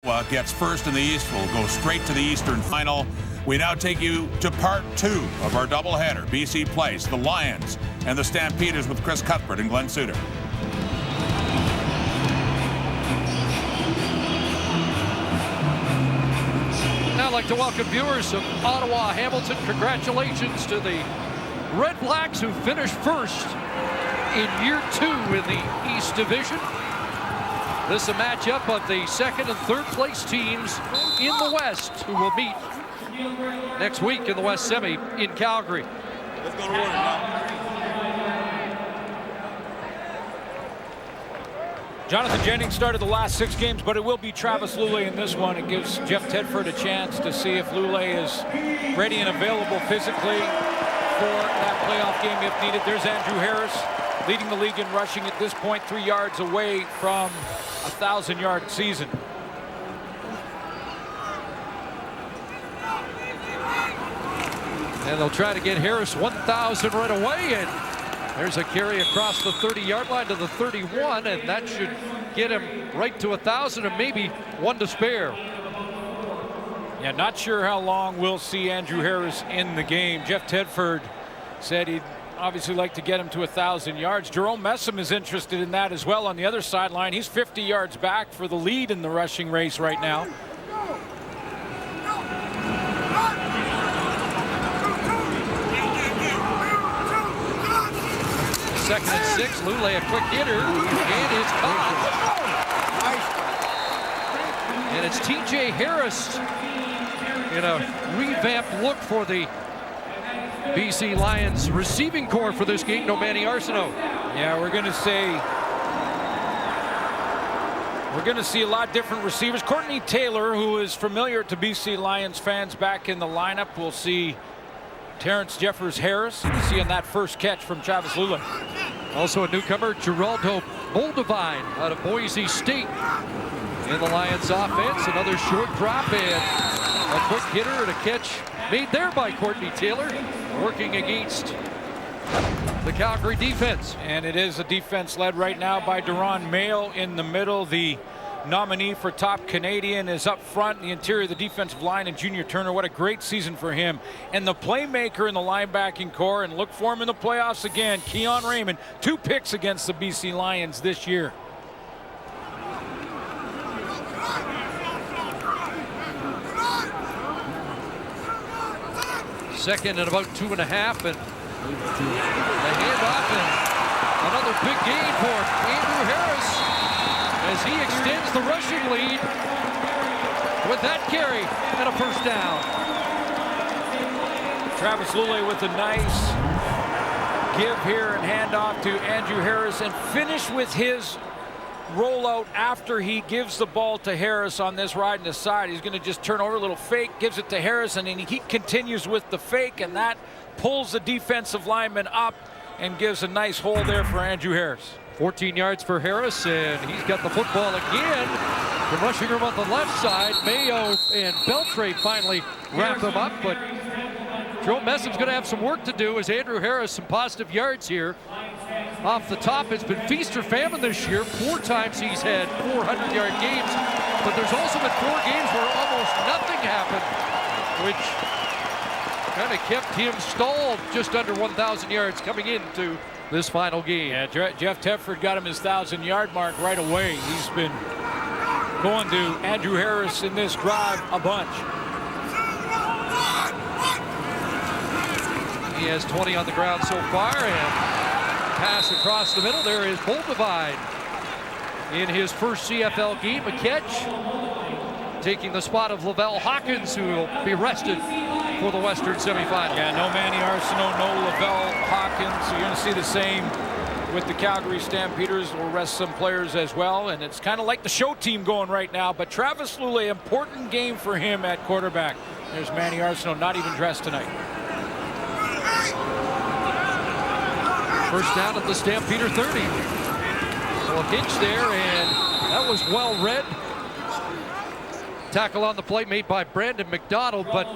Gets first in the East. We'll go straight to the Eastern Final. We now take you to part 2 of our doubleheader. BC Place, the Lions, and the Stampeders with Chris Cuthbert and Glenn Suter. Now I'd like to welcome viewers of Ottawa, Hamilton. Congratulations to the Red Blacks who finished first in year 2 in the East Division. This is a matchup of the second and third place teams in the West who will meet next week in the West Semi in Calgary. Let's go to work now. Jonathan Jennings started the last 6 games, but it will be Travis Lulay in this one. It gives Jeff Tedford a chance to see if Lulay is ready and available physically for that playoff game if needed. There's Andrew Harris, leading the league in rushing at this point, 3 yards away from a 1,000-yard season. And they'll try to get Harris 1,000 right away, and there's a carry across the 30-yard line to the 31, and that should get him right to 1,000 and maybe 1 to spare. Yeah, not sure how long we'll see Andrew Harris in the game. Jeff Tedford said he'd obviously like to get him to 1,000 yards. Jerome Messam is interested in that as well on the other sideline. He's 50 yards back for the lead in the rushing race right now. Second and 6, Lulay a quick hitter, and is caught. And it's TJ Harris in a revamped look for the BC Lions receiving corps for this game. No Manny Arsenault. Yeah, we're going to see a lot different receivers. Courtney Taylor, who is familiar to BC Lions fans, back in the lineup. We'll see Terrence Jeffers Harris. You can see on that first catch from Travis Lulay. Also a newcomer, Geraldo Moldavine out of Boise State in the Lions offense. Another short drop and a quick hitter and a catch made there by Courtney Taylor, working against the Calgary defense. And it is a defense led right now by Deron Mayo in the middle. The nominee for top Canadian is up front in the interior of the defensive line, and Junior Turner. What a great season for him. And the playmaker in the linebacking core, and look for him in the playoffs again, Keon Raymond. 2 picks against the BC Lions this year. Second and about 2.5, and the handoff, and another big gain for Andrew Harris as he extends the rushing lead with that carry and a first down. Travis Lulay with a nice give here and handoff to Andrew Harris, and finish with his rollout after he gives the ball to Harris on this ride in the side. He's going to just turn over a little fake, gives it to Harris, and then he continues with the fake, and that pulls the defensive lineman up and gives a nice hole there for Andrew Harris. 14 yards for Harris, and he's got the football again. The rushing room on the left side. Mayo and Beltre finally wrap him up, but Jerome Messam's going to have some work to do as Andrew Harris some positive yards here. Off the top, it's been feast or famine this year. 4 times he's had 400-yard games, but there's also been 4 games where almost nothing happened, which kind of kept him stalled just under 1,000 yards coming into this final game. Yeah, Jeff Tedford got him his 1,000-yard mark right away. He's been going to Andrew Harris in this drive a bunch. He has 20 on the ground so far, and pass across the middle. There is Moldavine in his first CFL game, a catch, taking the spot of Lavelle Hawkins, who will be rested for the Western semifinal. Yeah, no Manny Arsenault, no Lavelle Hawkins. So you're going to see the same with the Calgary Stampeders. We'll rest some players as well, and it's kind of like the show team going right now. But Travis Lulay, important game for him at quarterback. There's Manny Arsenault, not even dressed tonight. First down at the Stampeder 30. So a pinch there, and that was well read. Tackle on the play made by Brandon McDonald, but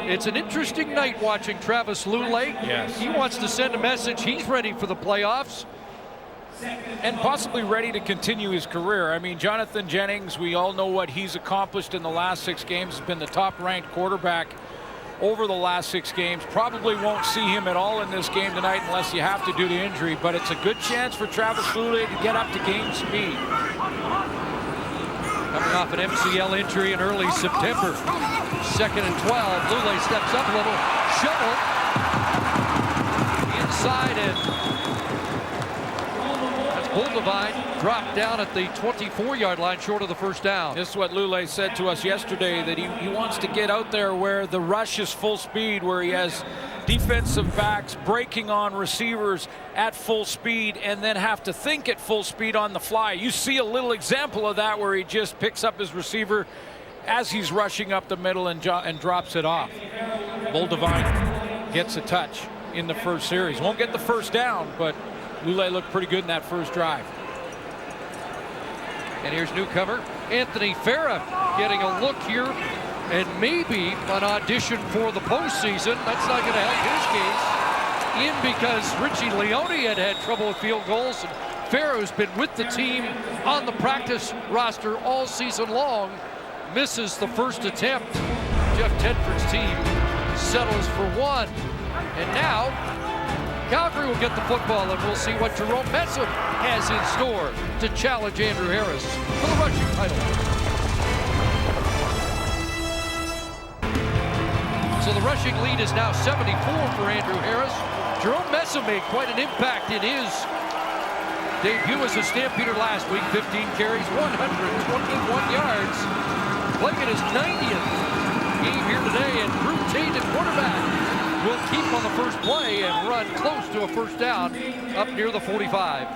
it's an interesting night watching Travis Lulay. Yes. He wants to send a message. He's ready for the playoffs. and possibly ready to continue his career. I mean, Jonathan Jennings, we all know what he's accomplished in the last 6 games. He's been the top-ranked quarterback over the last 6 games. Probably won't see him at all in this game tonight unless you have to due to injury, but it's a good chance for Travis Lulay to get up to game speed. Coming off an MCL injury in early September. 2nd and 12. Lulay steps up a little. Shovel. Inside, and that's Buldevine dropped down at the 24-yard line short of the first down. This is what Lulay said to us yesterday, that he wants to get out there where the rush is full speed, where he has defensive backs breaking on receivers at full speed and then have to think at full speed on the fly. You see a little example of that where he just picks up his receiver as he's rushing up the middle and drops it off. Buldevine gets a touch in the first series. Won't get the first down, but Lulay looked pretty good in that first drive. And here's newcomer Anthony Farah getting a look here, and maybe an audition for the postseason. That's not going to help his case, in because Richie Leone had trouble with field goals, and Farah's been with the team on the practice roster all season long. Misses the first attempt. Jeff Tedford's team settles for 1. And now, Calgary will get the football, and we'll see what Jerome Messam has in store to challenge Andrew Harris for the rushing title. So the rushing lead is now 74 for Andrew Harris. Jerome Messam made quite an impact in his debut as a Stampeder last week. 15 carries, 121 yards. Playing in his 90th game here today, and Drew Tate at quarterback will keep on the first play and run close to a first down up near the 45.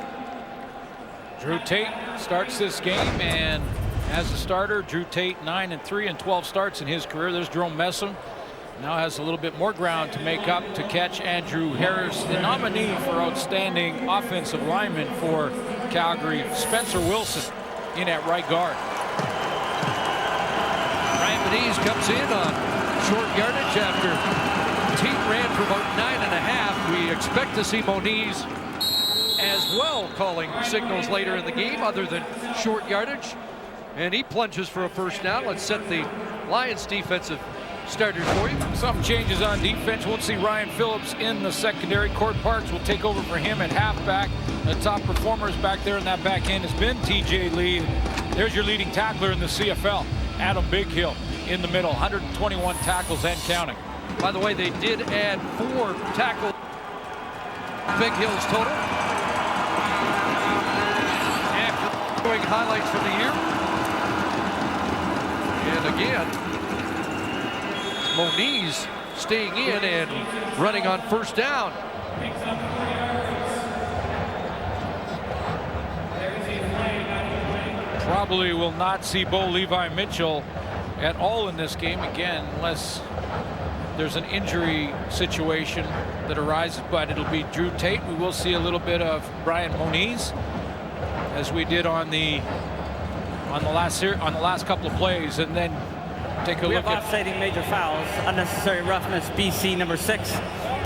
Drew Tate starts this game, and as a starter, Drew Tate 9-3 and 12 starts in his career. There's Jerome Messam. Now has a little bit more ground to make up to catch Andrew Harris, the nominee for outstanding offensive lineman for Calgary, Spencer Wilson, in at right guard. Ryan Moniz comes in on short yardage after Tate ran for about 9.5. We expect to see Moniz as well calling signals later in the game other than short yardage. And he plunges for a first down. Let's set the Lions defensive starters for you. Some changes on defense. Won't see Ryan Phillips in the secondary. Cord Parks will take over for him at halfback. The top performers back there in that back end has been TJ Lee. There's your leading tackler in the CFL, Adam Bighill, in the middle. 121 tackles and counting. By the way, they did add 4 tackles. Bighill's total. After doing highlights from the year. And again, Moniz staying in and running on first down. Probably will not see Bo Levi Mitchell at all in this game again, unless there's an injury situation that arises, but it'll be Drew Tate. We will see a little bit of Brian Moniz, as we did on the last couple of plays, and then take a look at offsetting major fouls, unnecessary roughness, BC number 6,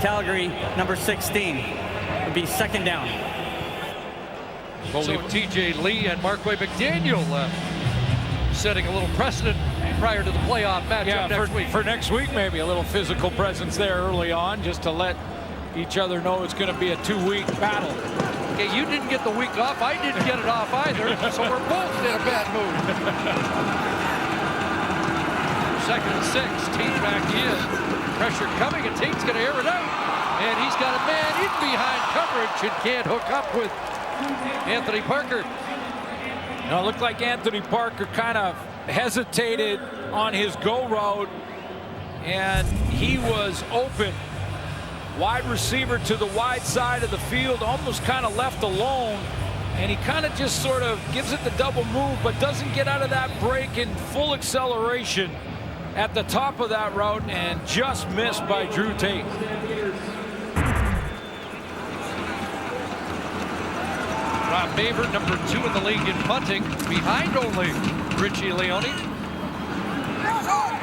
Calgary number 16. It'll be second down. So TJ Lee and Markway McDaniel setting a little precedent prior to the playoff matchup next week. For next week, maybe a little physical presence there early on, just to let each other know it's going to be a 2-week battle. Okay, you didn't get the week off. I didn't get it off either, so we're both in a bad mood. 2nd and 6, Tate back in. Pressure coming, and Tate's going to air it out. And he's got a man in behind coverage and can't hook up with Anthony Parker. Now, it looked like Anthony Parker kind of hesitated on his go route, and he was open. Wide receiver to the wide side of the field, almost kind of left alone, and he kind of just sort of gives it the double move, but doesn't get out of that break in full acceleration at the top of that route, and just missed by Drew Tate. Rob Maver, number 2 in the league in punting, behind only Richie Leone.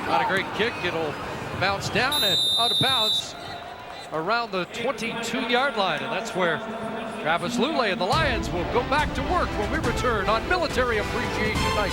Not a great kick. It'll bounce down and out of bounds around the 22-yard line, and that's where Travis Lulay and the Lions will go back to work when we return on Military Appreciation Night.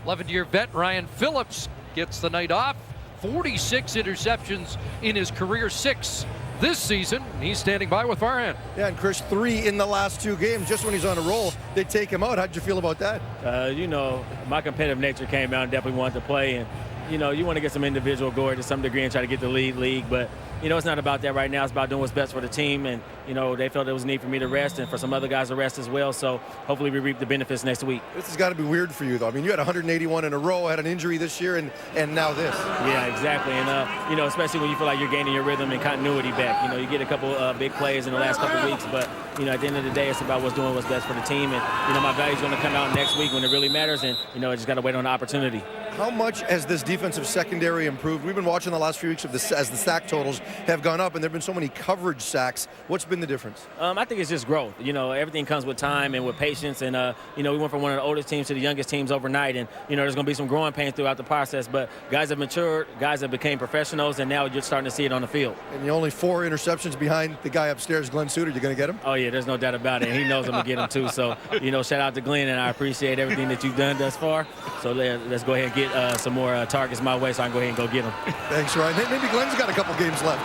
11-year vet Ryan Phillips gets the night off. 46 interceptions in his career, 6 this season. He's standing by with Farhan. Yeah, and Chris, 3 in the last 2 games. Just when he's on a roll, they take him out. How'd you feel about that? You know, my competitive nature came out and definitely wanted to play. And, you know, you want to get some individual glory to some degree and try to get the league. But, you know, it's not about that right now. It's about doing what's best for the team. And, you know, they felt there was a need for me to rest and for some other guys to rest as well. So hopefully we reap the benefits next week. This has got to be weird for you, though. I mean, you had 181 in a row, had an injury this year, and now this. Yeah, exactly. And, you know, especially when you feel like you're gaining your rhythm and continuity back. You know, you get a couple big plays in the last couple of weeks. But, you know, at the end of the day, it's about doing what's best for the team. And, you know, my value's going to come out next week when it really matters. And, you know, I just got to wait on the opportunity. How much has this defensive secondary improved? We've been watching the last few weeks of this as the sack totals have gone up, and there have been so many coverage sacks. What's been the difference? I think it's just growth. You know, everything comes with time and with patience. And, you know, we went from one of the oldest teams to the youngest teams overnight. And, you know, there's going to be some growing pains throughout the process. But guys have matured, guys have become professionals, and now you're starting to see it on the field. And you're only 4 interceptions behind the guy upstairs, Glenn Suter. You going to get him? Oh, yeah, there's no doubt about it. And he knows I'm going to get him, too. So, you know, shout out to Glenn, and I appreciate everything that you've done thus far. So let's go ahead and get some more targets my way so I can go ahead and go get them. Thanks, Ryan. Maybe Glenn's got a couple games left.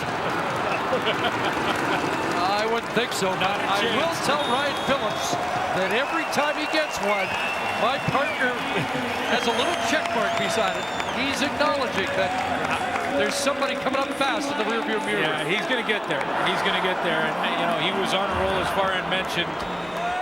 I wouldn't think so. Now, I will tell Ryan Phillips that every time he gets one, my partner has a little check mark beside it. He's acknowledging that there's somebody coming up fast in the rearview mirror. Yeah, he's going to get there. He's going to get there. And, you know, he was on a roll, as Farhan mentioned.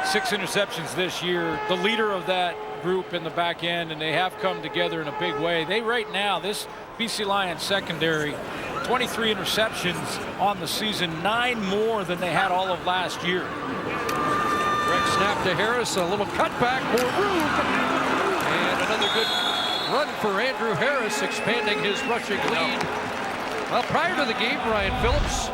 6 interceptions this year. The leader of that group in the back end, and they have come together in a big way. They right now, this BC Lions secondary, 23 interceptions on the season, 9 more than they had all of last year. Direct snap to Harris, a little cutback, more room, and another good run for Andrew Harris, expanding his rushing lead. Well, prior to the game, Ryan Phillips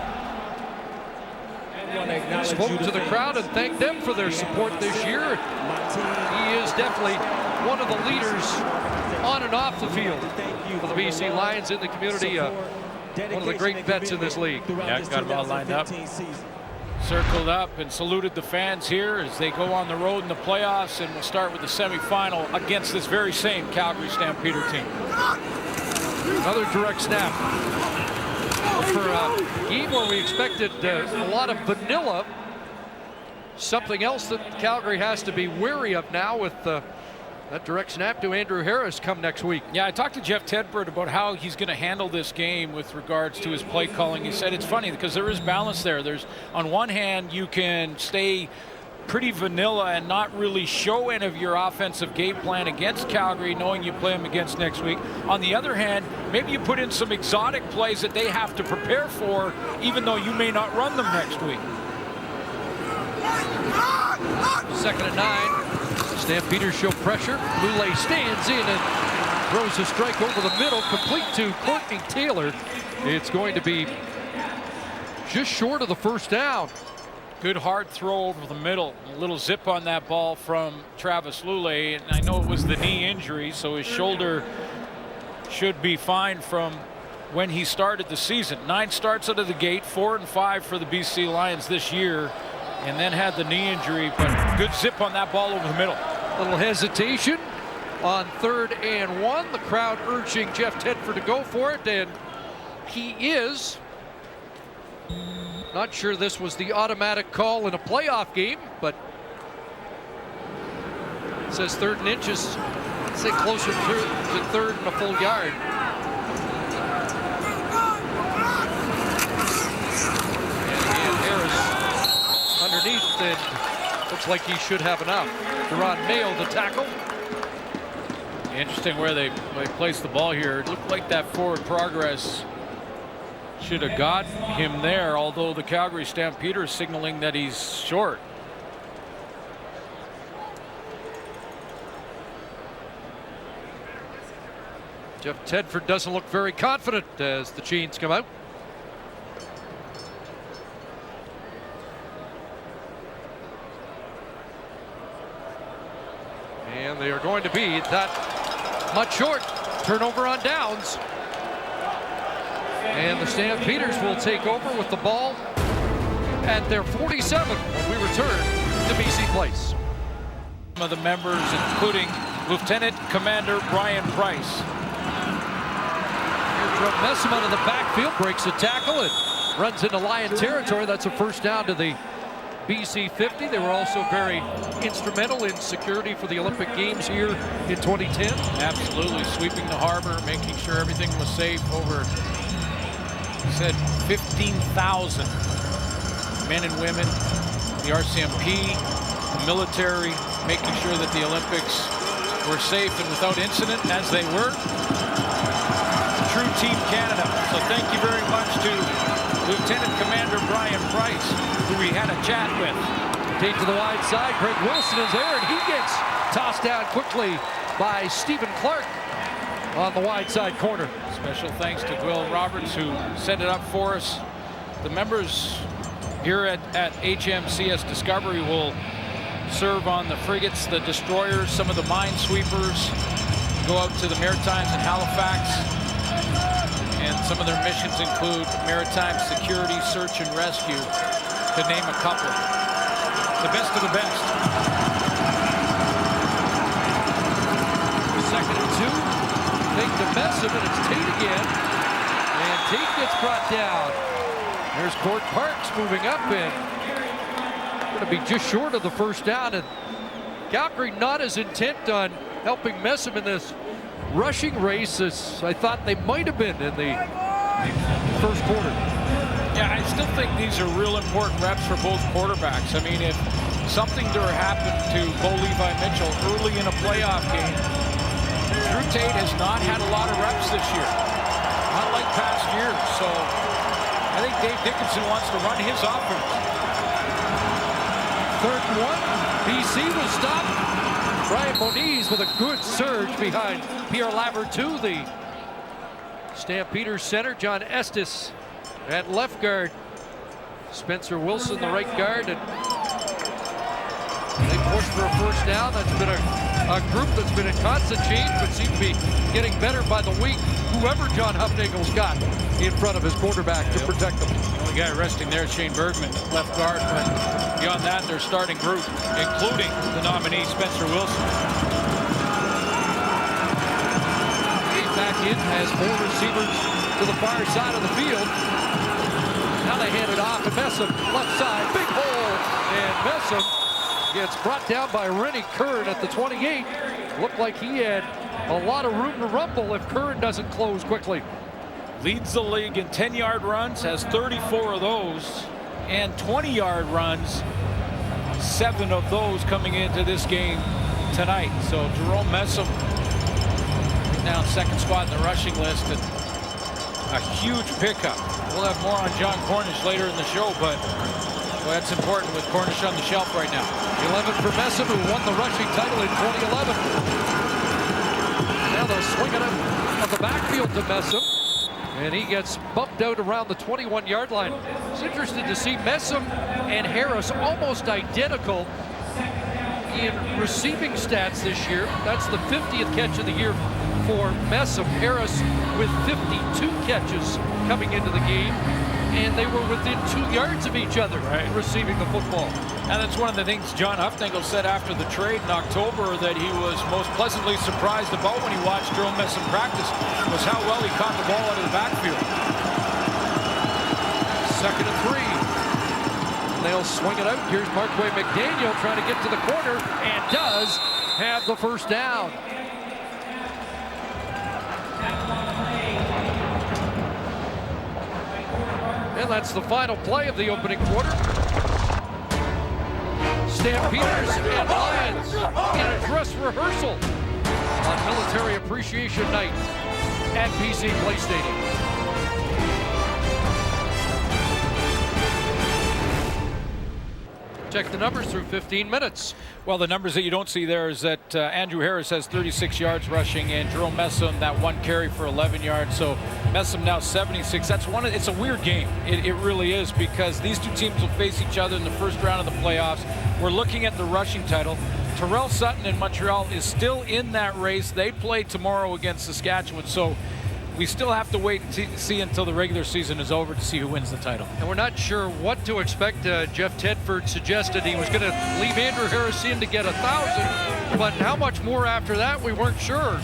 spoke to the crowd and thanked them for their support this year. He is definitely one of the leaders on and off the field for the BC Lions in the community. One of the great vets in this league. Yeah, got them all lined up. Circled up and saluted the fans here as they go on the road in the playoffs, and we'll start with the semifinal against this very same Calgary Stampeder team. Another direct snap. For a game where we expected a lot of vanilla, something else that Calgary has to be wary of now with that direct snap to Andrew Harris come next week. Yeah, I talked to Jeff Tedford about how he's going to handle this game with regards to his play calling. He said it's funny because there is balance there. There's, on one hand, you can stay pretty vanilla and not really show any of your offensive game plan against Calgary, knowing you play them against next week. On the other hand, maybe you put in some exotic plays that they have to prepare for, even though you may not run them next week. 2nd and 9. Stampeders show pressure. Lulay stands in and throws a strike over the middle, complete to Courtney Taylor. It's going to be just short of the first down. Good hard throw over the middle. A little zip on that ball from Travis Lulay. And I know it was the knee injury, so his shoulder should be fine from when he started the season. 9 starts out of the gate, 4 and 5 for the BC Lions this year, and then had the knee injury, but good zip on that ball over the middle. Little hesitation on 3rd and 1. The crowd urging Jeff Tedford to go for it, and he is. Not sure this was the automatic call in a playoff game, but it says 3rd and inches. I'd say closer to 3rd and a full yard. And Harris underneath, and looks like he should have enough. Deron Mayo the tackle. Interesting where they placed the ball here. It looked like that forward progress should have got him there, although the Calgary Stampeders signaling that he's short. Jeff Tedford doesn't look very confident as the chains come out. And they are going to be that much short. Turnover on downs. And the Stampeders will take over with the ball at their 47 when we return to BC Place. Some of the members, including Lieutenant Commander Brian Price. Here, Joe Messam out of the backfield, breaks a tackle and runs into Lion territory. That's a first down to the BC 50. They were also very instrumental in security for the Olympic Games here in 2010. Absolutely, sweeping the harbor, making sure everything was safe. Over, he said, 15,000 men and women, the RCMP, the military, making sure that the Olympics were safe and without incident, as they were. True Team Canada. So thank you very much to Lieutenant Commander Brian Price, who we had a chat with. Take to the wide side. Greg Wilson is there, and he gets tossed down quickly by Stephen Clark on the wide side corner. Special thanks to Will Roberts, who set it up for us. The members here at HMCS Discovery will serve on the frigates, the destroyers, some of the minesweepers, go out to the Maritimes and Halifax. And some of their missions include maritime security, search and rescue, to name a couple. The best of the best. Second and 2. Fake to Messam, and it's Tate again. And Tate gets brought down. There's Court Parks moving up and going to be just short of the first down. And Calgary not as intent on helping Messam in this rushing race as I thought they might have been in the first quarter. Yeah, I still think these are real important reps for both quarterbacks. I mean, if something were to happen to Bo Levi Mitchell early in a playoff game, Drew Tate has not had a lot of reps this year, not like past years. So I think Dave Dickinson wants to run his offense. Third and 1. BC will stop. Brian Moniz with a good surge behind Pierre Lavertu, the Stampeders center. John Estes at left guard. Spencer Wilson, the right guard. And they push for a first down. That's been a group that's been in constant change, but seems to be getting better by the week. Whoever John Hufnagel's got in front of his quarterback to protect them. The only guy resting there is Shane Bergman, left guard, but beyond that, their starting group, including the nominee Spencer Wilson. Back in has 4 receivers to the far side of the field. Now they hand it off to Messam, left side, big hole, and Messam gets brought down by Rennie Curran at the 28. Looked like he had a lot of room to rumble if Curran doesn't close quickly. Leads the league in 10-yard runs, has 34 of those, and 20-yard runs, 7 of those coming into this game tonight. So Jerome Messam now second spot in the rushing list, and a huge pickup. We'll have more on John Cornish later in the show, but well, that's important with Cornish on the shelf right now. 11 for Messam, who won the rushing title in 2011. Now they'll swing it up on the backfield to Messam, and he gets bumped out around the 21-yard line. It's interesting to see Messam and Harris almost identical in receiving stats this year. That's the 50th catch of the year for Messam. Harris with 52 catches coming into the game, and they were within 2 yards of each other receiving the football. And that's one of the things John Hufnagel said after the trade in October that he was most pleasantly surprised about when he watched Jerome Messam practice, was how well he caught the ball out of the backfield. Second and 3. They'll swing it out. Here's Markway McDaniel trying to get to the corner, and does have the first down. And that's the final play of the opening quarter. Stampeders and Lions in a dress rehearsal on Military Appreciation Night at BC Place Stadium. Check the numbers through 15 minutes. Well, the numbers that you don't see there is that Andrew Harris has 36 yards rushing, and Jerome Messam that 1 carry for 11 yards. So Messam now 76. That's it's a weird game. It really is, because these two teams will face each other in the first round of the playoffs. We're looking at the rushing title. Terrell Sutton in Montreal is still in that race. They play tomorrow against Saskatchewan. So we still have to wait and see until the regular season is over to see who wins the title. And we're not sure what to expect. Jeff Tedford suggested he was going to leave Andrew Harris in to get 1,000, but how much more after that, we weren't sure.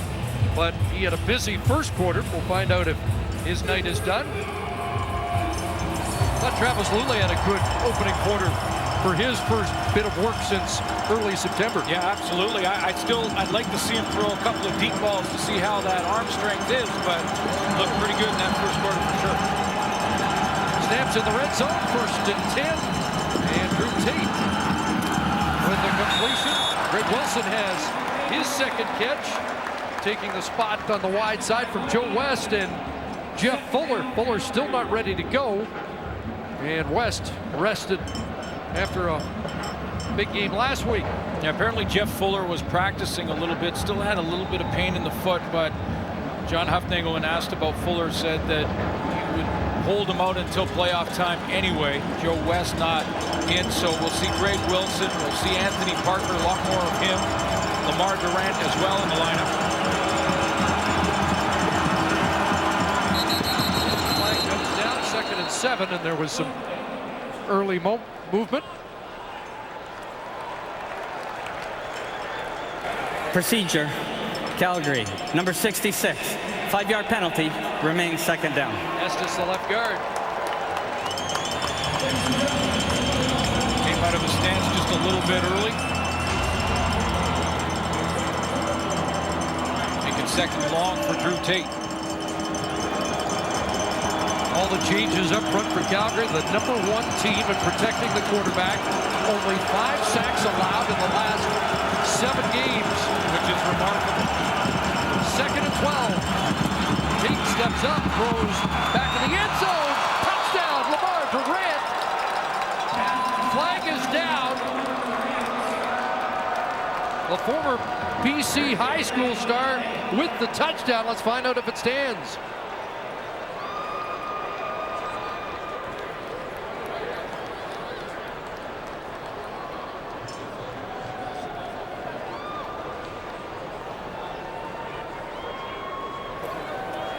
But he had a busy first quarter. We'll find out if his night is done. I thought Travis Luley had a good opening quarter for his first bit of work since early September. Yeah, absolutely. I'd like to see him throw a couple of deep balls to see how that arm strength is, but looked pretty good in that first quarter for sure. Stamps in the red zone, 1st and 10. And Drew Tate with the completion. Greg Wilson has his second catch, taking the spot on the wide side from Joe West and Jeff Fuller. Fuller's still not ready to go. And West rested after a big game last week. Yeah, apparently Jeff Fuller was practicing a little bit, still had a little bit of pain in the foot, but John Huffnagel, when asked about Fuller, said that he would hold him out until playoff time anyway. Joe West not in, so we'll see Greg Wilson, we'll see Anthony Parker, a lot more of him. Lamar Durant as well in the lineup. Flag comes down, 2nd and 7, and there was some early movement. Procedure, Calgary, number 66. 5-yard penalty, remaining 2nd down. Estes, the left guard. Came out of his stance just a little bit early. Making 2nd long for Drew Tate. All the changes up front for Calgary, the number 1 team in protecting the quarterback. Only 5 sacks allowed in the last 7 games, which is remarkable. 2nd and 12. Tate steps up, throws back in the end zone. Touchdown, Lamar Durant. Flag is down. The former BC high school star with the touchdown. Let's find out if it stands.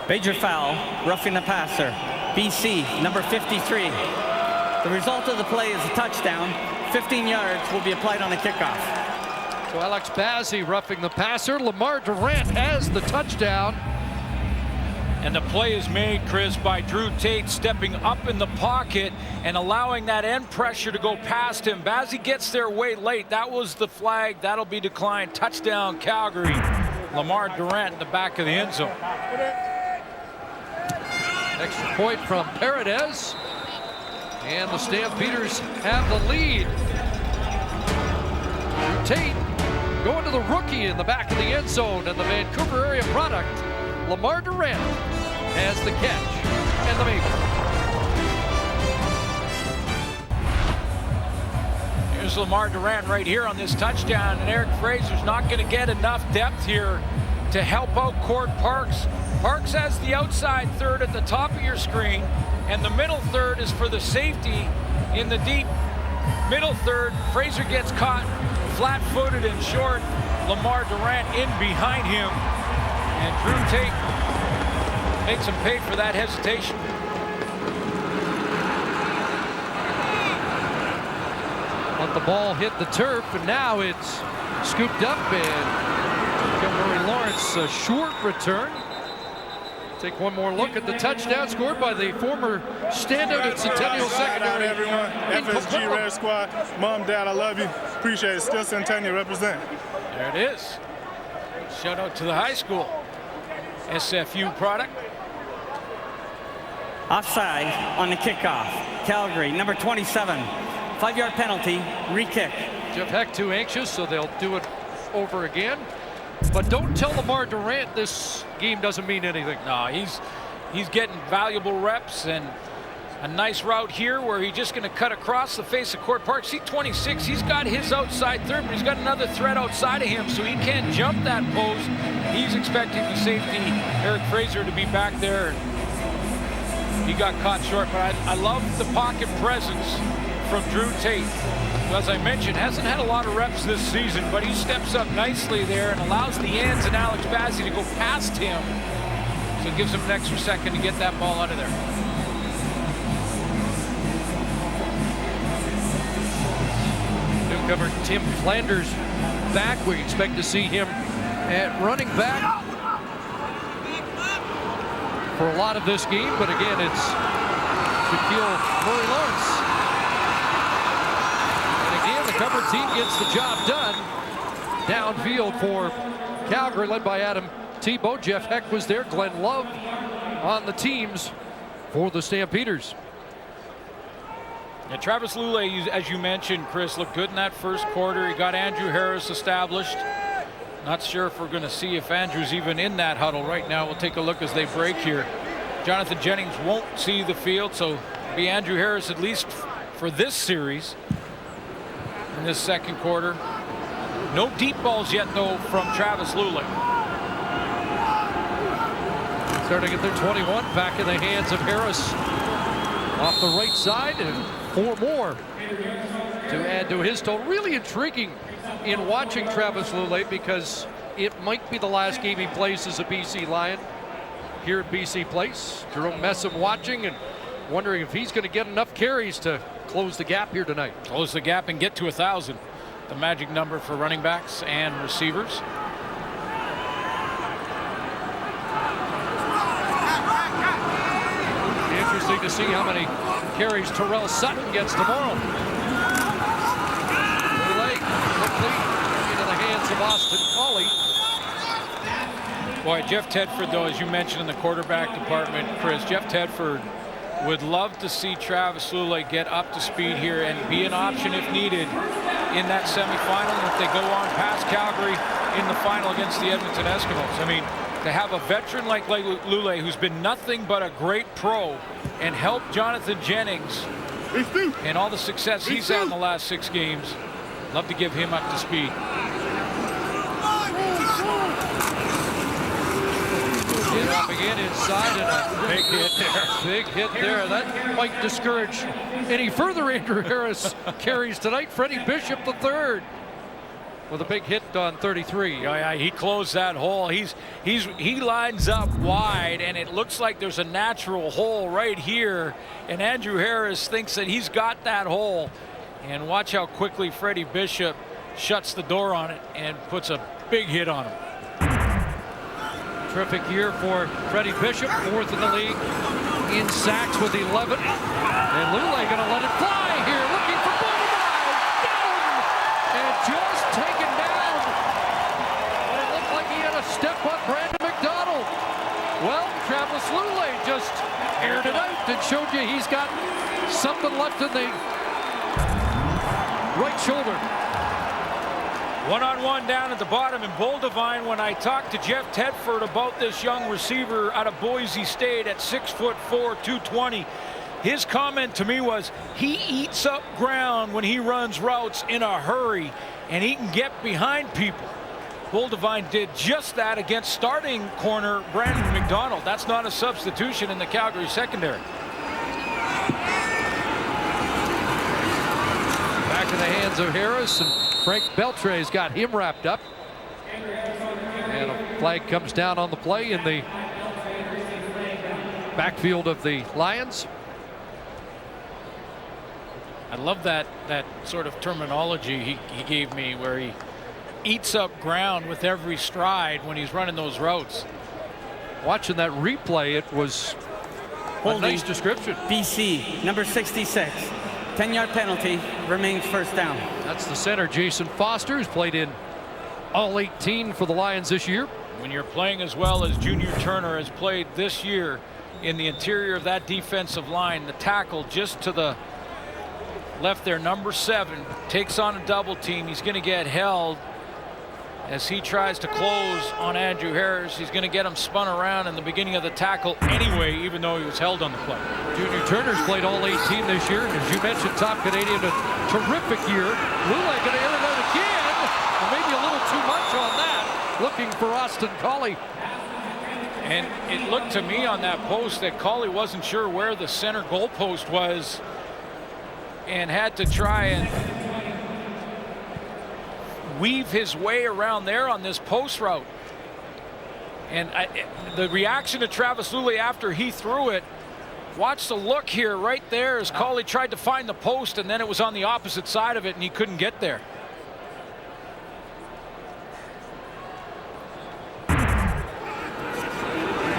Major foul, roughing the passer. BC, number 53. The result of the play is a touchdown. 15 yards will be applied on the kickoff. So Alex Bazzi roughing the passer. Lamar Durant has the touchdown. And the play is made, Chris, by Drew Tate stepping up in the pocket and allowing that end pressure to go past him. Bazzi gets there way late. That was the flag. That'll be declined. Touchdown, Calgary. Lamar Durant in the back of the end zone. Extra point from Paredes. And the Stampeders have the lead. Tate going to the rookie in the back of the end zone, and the Vancouver area product, Lamar Durant, has the catch and the make. Here's Lamar Durant right here on this touchdown, and Eric Fraser's not going to get enough depth here to help out Cord Parks. Parks has the outside third at the top of your screen, and the middle third is for the safety in the deep middle third. Fraser gets caught flat-footed and short. Lamar Durant in behind him, and Drew Tate makes him pay for that hesitation. Let the ball hit the turf, and now it's scooped up, and Gilmore Lawrence, a short return. Take one more look at the touchdown scored by the former standout at Centennial Secondary. Everyone, FSG Red Squad, Mom, Dad, I love you. Appreciate it. Still Centennial represent. There it is. Shout out to the high school. SFU product. Offside on the kickoff. Calgary, number 27. 5-yard penalty, re-kick. Jeff Heck too anxious, so they'll do it over again. But don't tell Lamar Durant this game doesn't mean anything. No, he's getting valuable reps, and a nice route here where he's just going to cut across the face of Cord Parks. See 26, he's got his outside third, but he's got another threat outside of him, so he can't jump that post. He's expecting the safety, Eric Fraser, to be back there. He got caught short, but I love the pocket presence from Drew Tate, who, as I mentioned, hasn't had a lot of reps this season, but he steps up nicely there and allows the ends and Alex Bazzi to go past him So it gives him an extra second to get that ball out of there. Newcomer Tim Flanders back. We expect to see him at running back for a lot of this game, but again, it's Shaquille Murray-Lawrence. And again, the cover team gets the job done. Downfield for Calgary, led by Adam Tebow. Jeff Heck was there. Glenn Love on the teams for the Stampeders. And Travis Lulay, as you mentioned, Chris, looked good in that first quarter. He got Andrew Harris established. Not sure if we're going to see if Andrew's even in that huddle right now. We'll take a look as they break here. Jonathan Jennings won't see the field, so it'll be Andrew Harris at least for this series in this second quarter. No deep balls yet, though, from Travis Lulay. Starting at their 21, back in the hands of Harris off the right side, and 4 more to add to his total. Really intriguing in watching Travis Lulay, because it might be the last game he plays as a BC Lion here at BC Place. Jerome Messam watching and wondering if he's going to get enough carries to close the gap here tonight. Close the gap and get to 1,000. The magic number for running backs and receivers. Interesting to see how many carries Terrell Sutton gets tomorrow. Lulay complete into the hands of Austin Coley. Boy, Jeff Tedford, though, as you mentioned in the quarterback department, Chris, Jeff Tedford would love to see Travis Lulay get up to speed here and be an option if needed in that semifinal, and if they go on past Calgary in the final against the Edmonton Eskimos. I mean, to have a veteran like Lulay, who's been nothing but a great pro, and help Jonathan Jennings and all the success he's had in the last 6 games, love to give him up to speed. Dropping in inside, and a big hit there. Big hit there. That might discourage any further Andrew Harris carries tonight. Freddie Bishop III with a big hit on 33. Yeah, he closed that hole. He lines up wide, and it looks like there's a natural hole right here, and Andrew Harris thinks that he's got that hole. And watch how quickly Freddie Bishop shuts the door on it and puts a big hit on him. Terrific year for Freddie Bishop, 4th in the league in sacks with 11. And Lulay going to let it fly here, looking for Boulevard. Down! And just taken down. And it looked like he had a step on Brandon McDonald. Well, Travis Lulay just aired it out and showed you he's got something left in the right shoulder. One-on-one down at the bottom, and Boldevine, when I talked to Jeff Tedford about this young receiver out of Boise State at 6'4", 220, his comment to me was he eats up ground when he runs routes in a hurry, and he can get behind people. Boldevine did just that against starting corner Brandon McDonald. That's not a substitution in the Calgary secondary. Back in the hands of Harris, and Frank Beltre's got him wrapped up. And a flag comes down on the play in the backfield of the Lions. I love that sort of terminology he gave me, where he eats up ground with every stride when he's running those routes. Watching that replay, it was a nice description. BC, number 66. 10-yard penalty, remains first down. That's the center, Jason Foster, who's played in all 18 for the Lions this year. When you're playing as well as Junior Turner has played this year in the interior of that defensive line, the tackle just to the left there, number 7, takes on a double team. He's going to get held as he tries to close on Andrew Harris. He's going to get him spun around in the beginning of the tackle anyway, even though he was held on the play. Junior Turner's played all 18 this year, and as you mentioned, top Canadian, a terrific year. Lulay going to air it out again, and maybe a little too much on that, looking for Austin Coley. And it looked to me on that post that Coley wasn't sure where the center goalpost was and had to try and weave his way around there on this post route. And the reaction to Travis Luley after he threw it, watch the look here right there as Cauley tried to find the post, and then it was on the opposite side of it and he couldn't get there.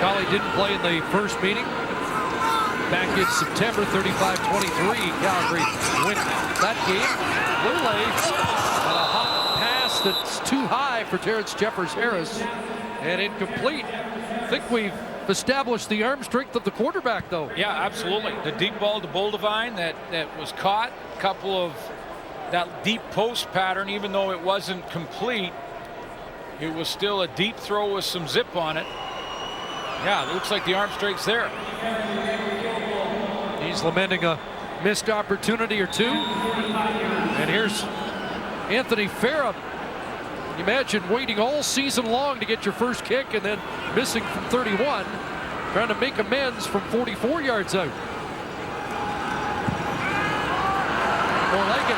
Cauley didn't play in the first meeting. Back in September, 35-23, Calgary win that game. Luley on a hot pass that's too high for Terrence Jeffers-Harris and incomplete. I think we've established the arm strength of the quarterback, though. Yeah, absolutely. The deep ball to Boldevine that was caught. A couple of that deep post pattern, even though it wasn't complete, it was still a deep throw with some zip on it. Yeah, it looks like the arm strength's there. He's lamenting a missed opportunity or two. And here's Anthony Farah. Imagine waiting all season long to get your first kick and then missing from 31, trying to make amends from 44 yards out. More like it.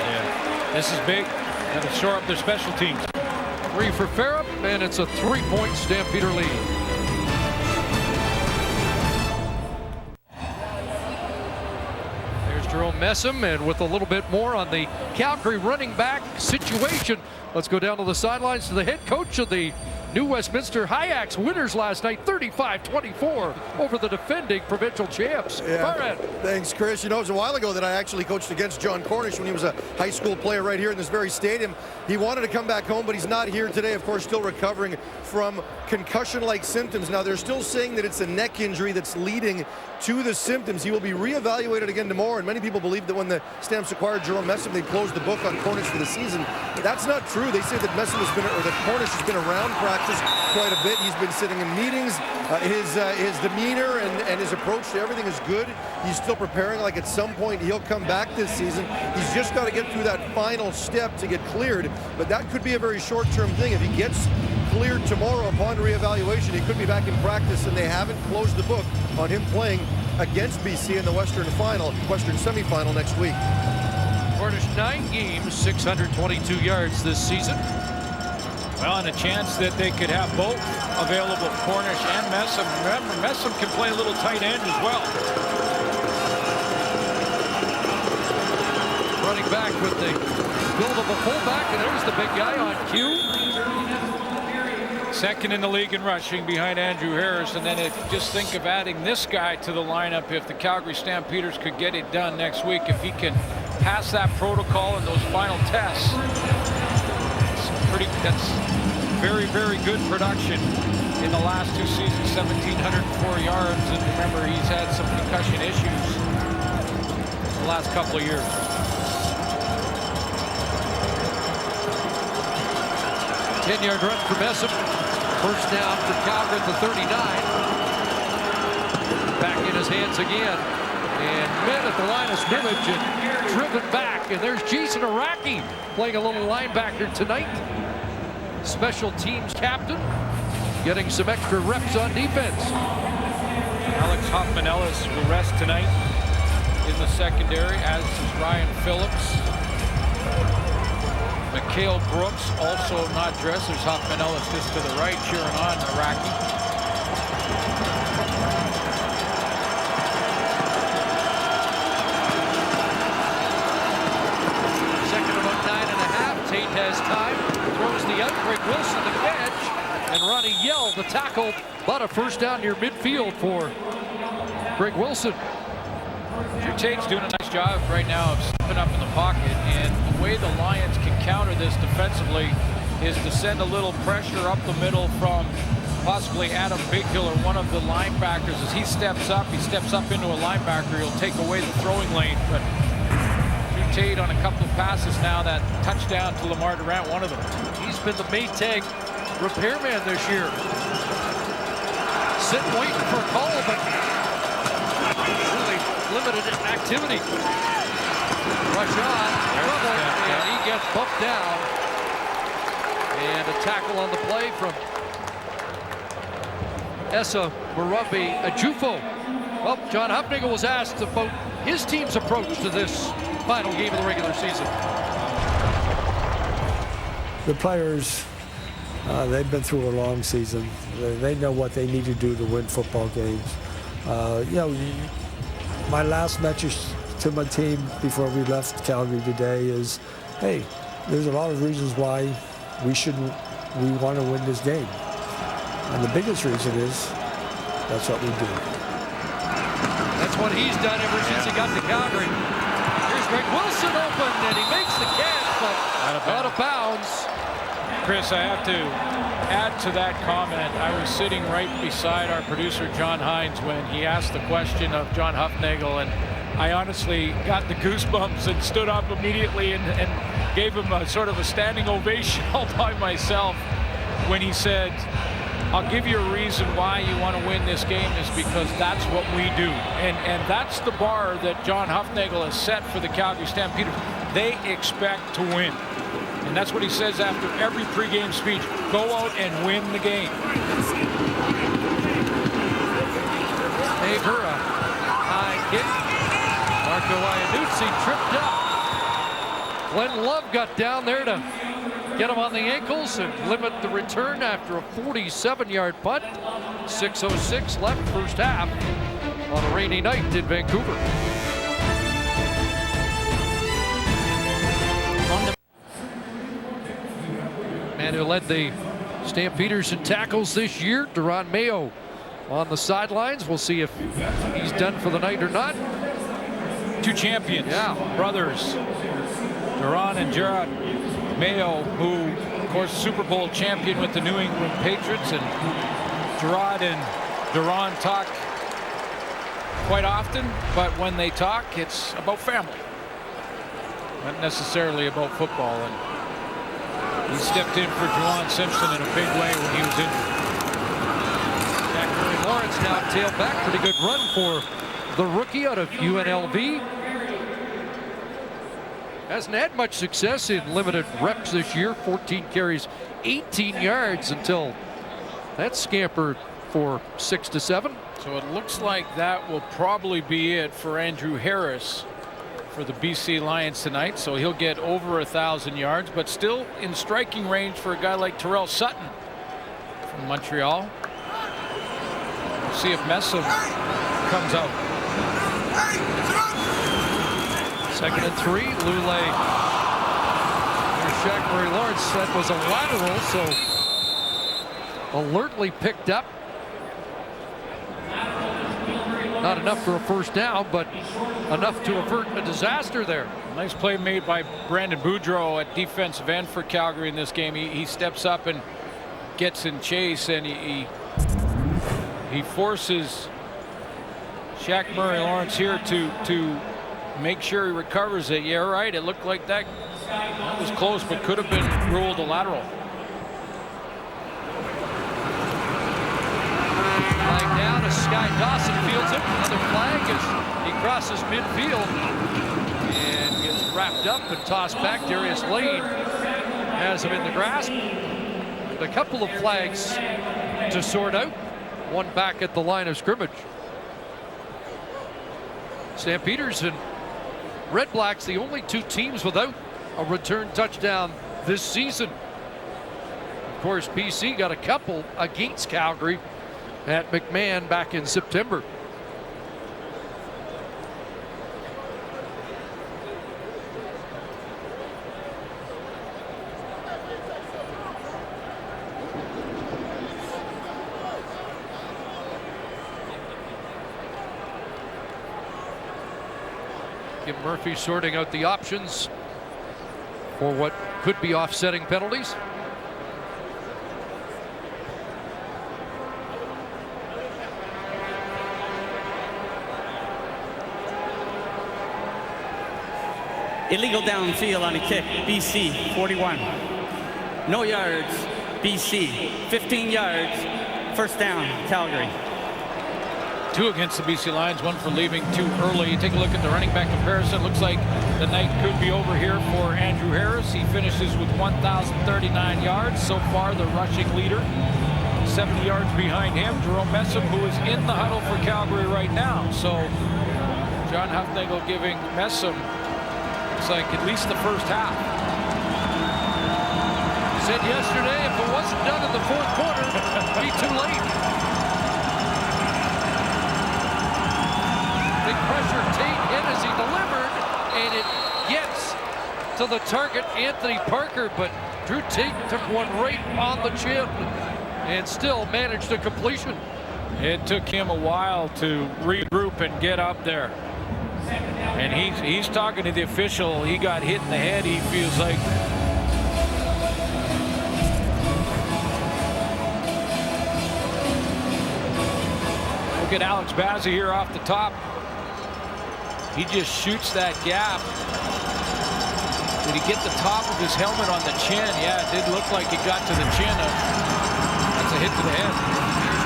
Yeah. This is big. Got to shore up their special teams. 3 for Farah, and it's a 3-point Stampeder lead. Jerome Messam, and with a little bit more on the Calgary running back situation, let's go down to the sidelines to the head coach of the New Westminster High-Axe winners last night, 35-24 over the defending provincial champs. Yeah, thanks, Chris. You know, it was a while ago that I actually coached against John Cornish when he was a high school player right here in this very stadium. He wanted to come back home, but he's not here today, of course, still recovering from concussion-like symptoms. Now, they're still saying that it's a neck injury that's leading to the symptoms. He will be reevaluated again tomorrow, and many people believe that when the Stamps acquired Jerome Messam, they closed the book on Cornish for the season. That's not true. They say that Messam has been, or that Cornish has been around practice quite a bit. He's been sitting in meetings. His demeanor and his approach to everything is good. He's still preparing, like at some point he'll come back this season. He's just got to get through that final step to get cleared, but that could be a very short-term thing. If he gets cleared tomorrow upon reevaluation, he could be back in practice, and they haven't closed the book on him playing against BC in the Western semifinal next week. Cornish 9 games, 622 yards this season. Well, and a chance that they could have both available, Cornish and Messam. Remember, Messam can play a little tight end as well. Running back with the build of a fullback, and there's the big guy on cue. Second in the league in rushing behind Andrew Harris, and then just think of adding this guy to the lineup if the Calgary Stampeders could get it done next week. If he can pass that protocol and those final tests, that's very, very good production in the last 2 seasons, 1,704 yards, and remember he's had some concussion issues the last couple of years. A 10-yard run for Messam. First down for Calgary at the 39. Back in his hands again. And met at the line of scrimmage and driven back. And there's Jason Araki playing a little linebacker tonight. Special teams captain, getting some extra reps on defense. Alex Hoffman-Ellis will rest tonight in the secondary, as is Ryan Phillips. Mikhail Brooks also not dressed. There's Hoffman-Ellis just to the right, cheering on Araki. Second about 9.5. Tate has time. Throws the out. Greg Wilson the catch. And Ronnie Yell the tackle. But a first down near midfield for Greg Wilson. Drew Tate's doing a nice job right now of stepping up in the pocket, and the way the Lions can counter this defensively is to send a little pressure up the middle from possibly Adam Bighill or one of the linebackers. As he steps up into a linebacker, he'll take away the throwing lane. But Drew Tate on a couple of passes now, that touchdown to Lamar Durant, one of them. He's been the Maytag repairman this year. Sitting waiting for a call, but really limited activity. Rush on, trouble, and he gets bumped down. And a tackle on the play from Essa Marabi Ajufo. Well, John Hufnagel was asked about his team's approach to this final game of the regular season. The players, they've been through a long season. They know what they need to do to win football games. You know, my last message to my team before we left Calgary today is, hey, there's a lot of reasons why we want to win this game. And the biggest reason is that's what we do. That's what he's done ever since he got to Calgary. Here's Greg Wilson open, and he makes the catch, but out of bounds. Chris, I have to add to that comment. I was sitting right beside our producer, John Hines, when he asked the question of John Hufnagel, and I honestly got the goosebumps and stood up immediately and gave him a sort of a standing ovation all by myself when he said, I'll give you a reason why you want to win this game is because that's what we do. And that's the bar that John Hufnagel has set for the Calgary Stampeders. They expect to win. And that's what he says after every pregame speech. Go out and win the game. Navura, high kick. Marco Iannuzzi tripped up. Glenn Love got down there to get him on the ankles and limit the return after a 47-yard punt. 6:06 left first half on a rainy night in Vancouver. Man who led the Stampeders in tackles this year, Duron Mayo, on the sidelines. We'll see if he's done for the night or not. Two champions, brothers, Duron and Gerard Mayo, who, of course, Super Bowl champion with the New England Patriots, and Gerard and Duron talk quite often, but when they talk, it's about family, not necessarily about football. And he stepped in for Juwan Simpson in a big way when he was injured. Zachary Lawrence now tailback. Pretty good run for the rookie out of UNLV. Hasn't had much success in limited reps this year. 14 carries, 18 yards until that scampered for 6 to 7. So it looks like that will probably be it for Andrew Harris for the BC Lions tonight. So he'll get over 1,000 yards, but still in striking range for a guy like Terrell Sutton from Montreal. We'll see if Messam comes out. 2nd and 3, Lule. There's Shaq Murray Lawrence. That was a lateral, so alertly picked up. Not enough for a first down, but enough to avert a disaster there. Nice play made by Brandon Boudreau at defensive end for Calgary in this game. He steps up and gets in chase, and he forces Shaq Murray Lawrence here to make sure he recovers it. Yeah, right. It looked like that was close, but could have been ruled a lateral. Flag down as Sky Dawson fields it. Another flag as he crosses midfield and gets wrapped up and tossed back. Darius Lane has him in the grasp. And a couple of flags to sort out. One back at the line of scrimmage. Stampeders and Red Blacks, the only two teams without a return touchdown this season. Of course, BC got a couple against Calgary at McMahon back in September. Kim Murphy sorting out the options for what could be offsetting penalties. Illegal downfield on a kick, BC, 41. No yards, BC, 15 yards, first down, Calgary. 2 against the BC Lions, 1 for leaving too early. You take a look at the running back comparison. Looks like the night could be over here for Andrew Harris. He finishes with 1,039 yards. So far, the rushing leader. 70 yards behind him, Jerome Messam, who is in the huddle for Calgary right now. So John Hufnagel giving Messam, it's like at least the first half. Said yesterday, if it wasn't done in the fourth quarter, it'd be too late. Big pressure, Tate hit as he delivered, and it gets to the target, Anthony Parker, but Drew Tate took one right on the chin and still managed a completion. It took him a while to regroup and get up there. And he's talking to the official. He got hit in the head, he feels like. Look at Alex Bazzi here off the top. He just shoots that gap. Did he get the top of his helmet on the chin? Yeah, it did look like it got to the chin. That's a hit to the head.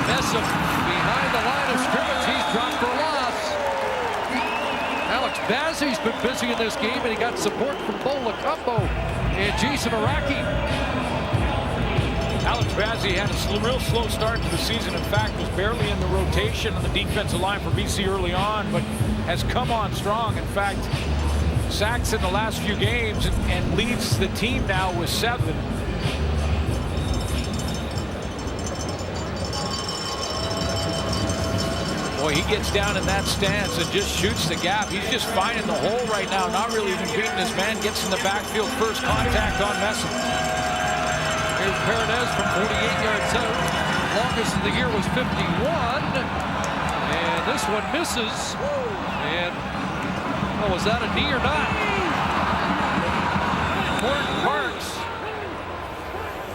Messam behind the line of scrimmage. He's dropped for a loss. Alex Bazzi's been busy in this game, and he got support from Bo Lacombo and Jason Araki. Alex Bazzi had a real slow start to the season. In fact, was barely in the rotation on the defensive line for BC early on, but has come on strong. In fact, sacks in the last few games and leads the team now with 7. Boy, he gets down in that stance and just shoots the gap. He's just finding the hole right now, not really even beating his man. Gets in the backfield, first contact on Messam. Here's Paredes from 48 yards out. Longest of the year was 51. And this one misses. And, oh, was that a knee or not? Morton Parks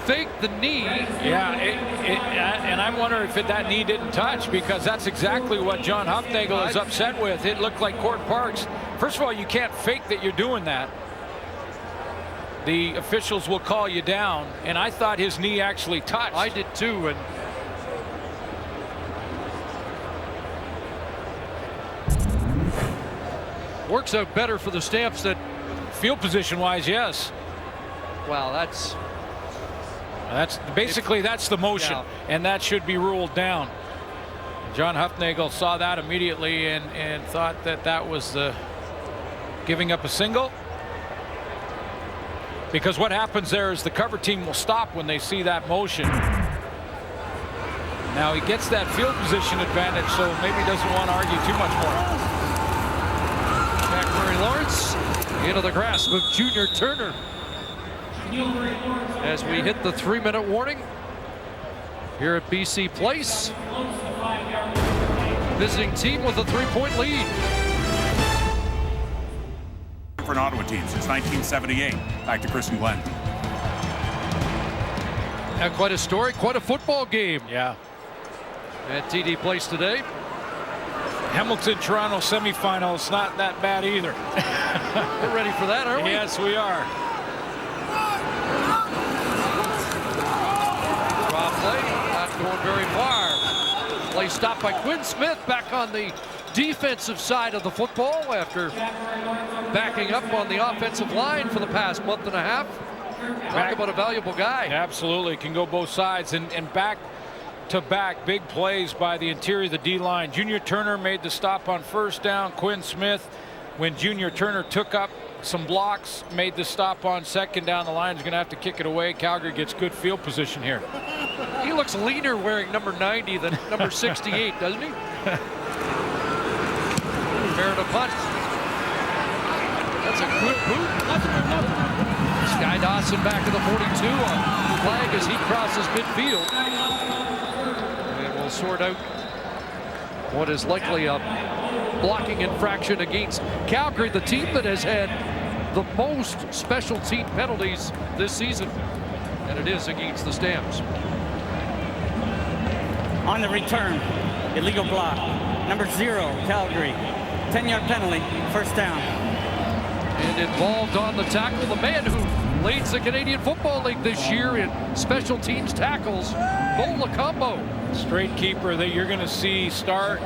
faked the knee. Yeah, and I'm wondering if that knee didn't touch, because that's exactly what John Hufnagel is upset with. It looked like Court Parks. First of all, you can't fake that you're doing that. The officials will call you down, and I thought his knee actually touched. I did too, and works out better for the Stamps than field position wise, yes. Well, that's basically that's the motion, yeah. And that should be ruled down. John Hufnagel saw that immediately and thought that was the giving up a single. Because what happens there is the cover team will stop when they see that motion. Now he gets that field position advantage, so maybe he doesn't want to argue too much more. Zachary Lawrence into the grasp of Junior Turner. As we hit the 3-minute warning here at BC Place. Visiting team with a 3-point lead. For an Ottawa team since 1978. Back to Chris and Glenn. Yeah, quite a story, quite a football game. Yeah. At TD Place today. Hamilton-Toronto semifinals, not that bad either. We're ready for that, aren't we? Yes, we are. Draw play, not going very far. Play stopped by Quinn Smith, back on the defensive side of the football after backing up on the offensive line for the past month and a half. Talk about a valuable guy. Absolutely, can go both sides, and back-to-back big plays by the interior of the D-line. Junior Turner made the stop on first down. Quinn Smith, when Junior Turner took up some blocks, made the stop on second down. The Lions are going to have to kick it away. Calgary gets good field position here. He looks leaner wearing number 90 than number 68, doesn't he? Fair to punt. That's a good boot. Sky Dawson back to the 42 on flag as he crosses midfield. And we'll sort out what is likely a blocking infraction against Calgary, the team that has had the most special team penalties this season. And it is against the Stamps. On the return, illegal block. Number 0, Calgary. 10-yard penalty, first down. And involved on the tackle, the man who leads the Canadian Football League this year in special teams tackles, Bo Lacombo. Straight keeper that you're going to see start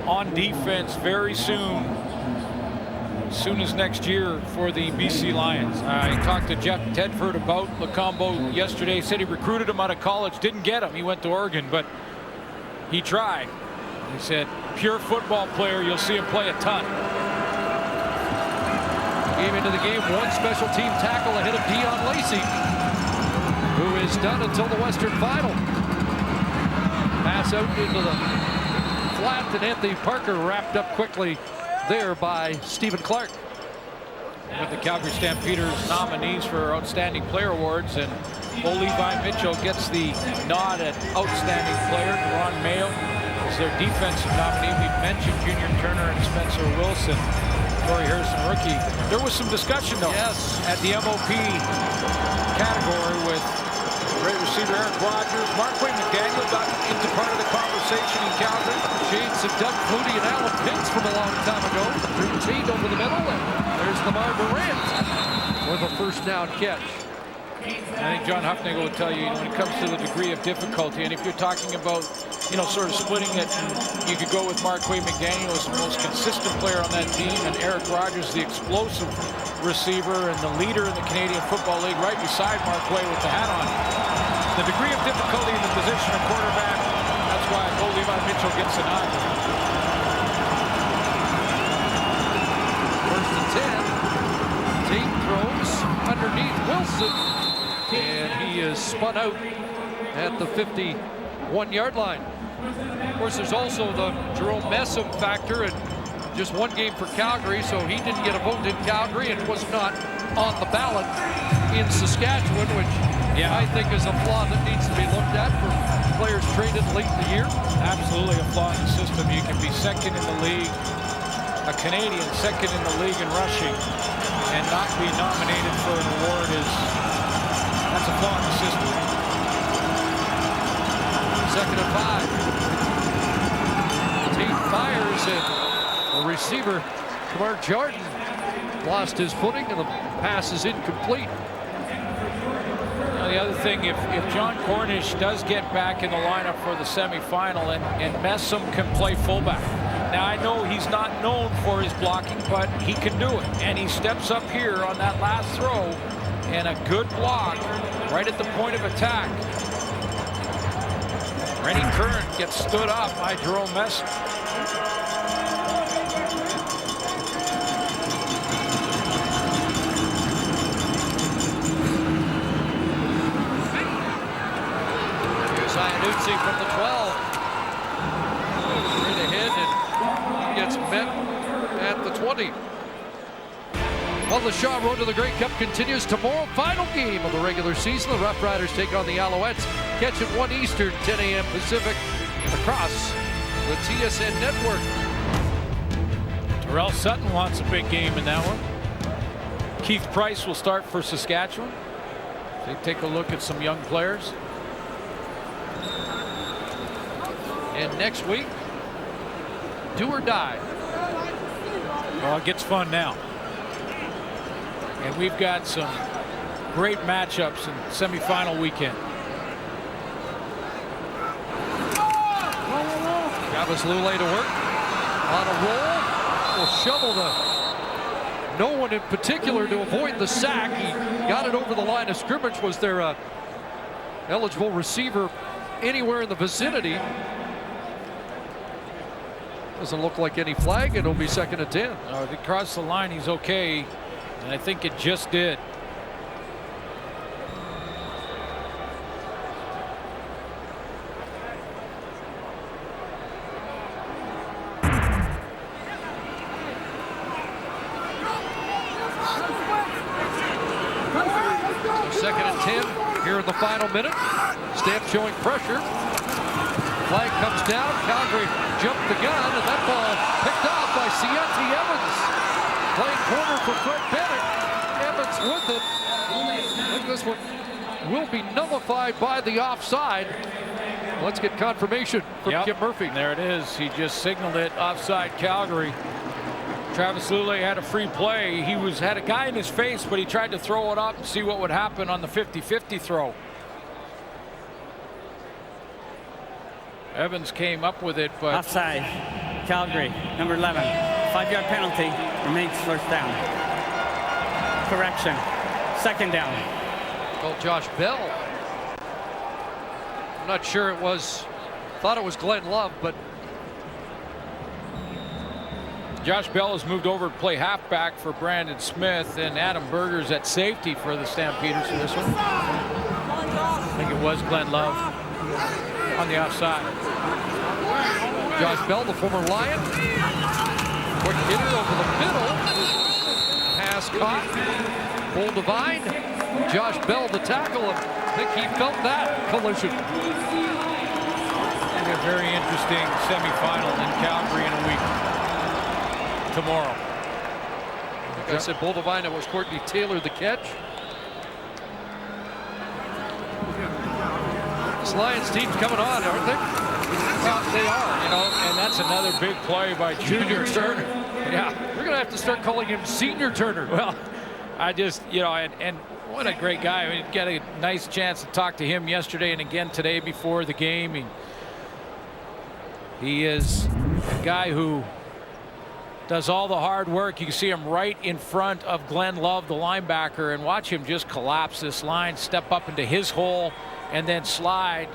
on defense very soon. As soon as next year for the BC Lions. I talked to Jeff Tedford about Lacombo yesterday. Said he recruited him out of college, didn't get him. He went to Oregon, but he tried. He said pure football player, you'll see him play a ton. Came into the game, one special team tackle ahead of Dion Lacey, who is done until the Western Final. Pass out into the flat, and Anthony Parker wrapped up quickly there by Stephen Clark. With the Calgary Stampeders nominees for Outstanding Player Awards, and Levi Mitchell gets the nod at Outstanding Player. Ron Mayo is their defensive nominee. We mentioned Junior Turner and Spencer Wilson. Corey Harrison, rookie. There was some discussion, though, at the MOP category with great receiver Eric Rogers. Marquay McDaniel got into part of the conversation in Calgary. Shades of Doug Flutie and Alan Pitts from a long time ago. Routine over the middle, and there's Lamar Durant with a first down catch. I think John Huffnagel would tell you, when it comes to the degree of difficulty, and if you're talking about, sort of splitting it, you could go with Marquay McDaniel as the most consistent player on that team, and Eric Rogers, the explosive receiver and the leader in the Canadian Football League, right beside Marquay with the hat on. The degree of difficulty in the position of quarterback, that's why Levi Mitchell gets a nod. First and 10. Tate throws underneath Wilson, and he is spun out at the 51-yard line. Of course, there's also the Jerome Messam factor, and just one game for Calgary, so he didn't get a vote in Calgary and was not on the ballot in Saskatchewan, which I think is a flaw that needs to be looked at for players traded late in the year. Absolutely a flaw in the system. You can be second in the league, a Canadian second in the league in rushing, and not be nominated for an award that's a flaw in the system. Second and 5. Tate fires, and the receiver, Kamar Jordan, lost his footing, and the pass is incomplete. The other thing, if John Cornish does get back in the lineup for the semifinal, and Messam can play fullback. Now, I know he's not known for his blocking, but he can do it. And he steps up here on that last throw, and a good block right at the point of attack. Rennie Curran gets stood up by Jerome Messam. Iannuzzi from the 12. Right ahead, and gets met at the 20. Well, the Shaw Road to the Grey Cup continues tomorrow. Final game of the regular season. The Rough Riders take on the Alouettes. Catch it 1 Eastern, 10 a.m. Pacific across the TSN network. Terrell Sutton wants a big game in that one. Keith Price will start for Saskatchewan. They take a look at some young players. And next week, do or die. Well, it gets fun now. And we've got some great matchups in semifinal weekend. Travis Lulay to work. On a roll. Will shovel no one in particular to avoid the sack. He got it over the line of scrimmage. Was there a eligible receiver anywhere in the vicinity? Doesn't look like any flag. It'll be second and 10. If he crossed the line, he's okay. And I think it just did. So second and 10 here in the final minute. Stamp showing pressure. Flag comes down. Calgary jumped the gun, and that ball picked off by Cianti Evans. Playing corner for Fred Bennett. Evans with it. And this one will be nullified by the offside. Let's get confirmation from Kim Murphy. There it is. He just signaled it offside Calgary. Travis Lulay had a free play. He had a guy in his face, but he tried to throw it up and see what would happen on the 50-50 throw. Evans came up with it, but offside. Calgary, number 11. 5-yard penalty. Remains first down. Correction. Second down. Called Josh Bell. I'm not sure it was. Thought it was Glenn Love, but Josh Bell has moved over to play halfback for Brandon Smith, and Adam Berger's at safety for the Stampeders for this one. I think it was Glenn Love on the offside. Josh Bell, the former Lion. Quick hitter over the middle. Pass caught. Bull Divine. Josh Bell the tackle. I think he felt that collision. A very interesting semifinal in Calgary in a week. Tomorrow. Like I said, Bull Divine, it was Courtney Taylor the catch. This Lions team's coming on, aren't they? Well, they are, you know, and that's another big play by Junior Turner. Yeah, we're going to have to start calling him Senior Turner. Well, I just, you know, and what a great guy. I mean, got a nice chance to talk to him yesterday and again today before the game. He is a guy who does all the hard work. You can see him right in front of Glenn Love, the linebacker, and watch him just collapse this line, step up into his hole, and then slide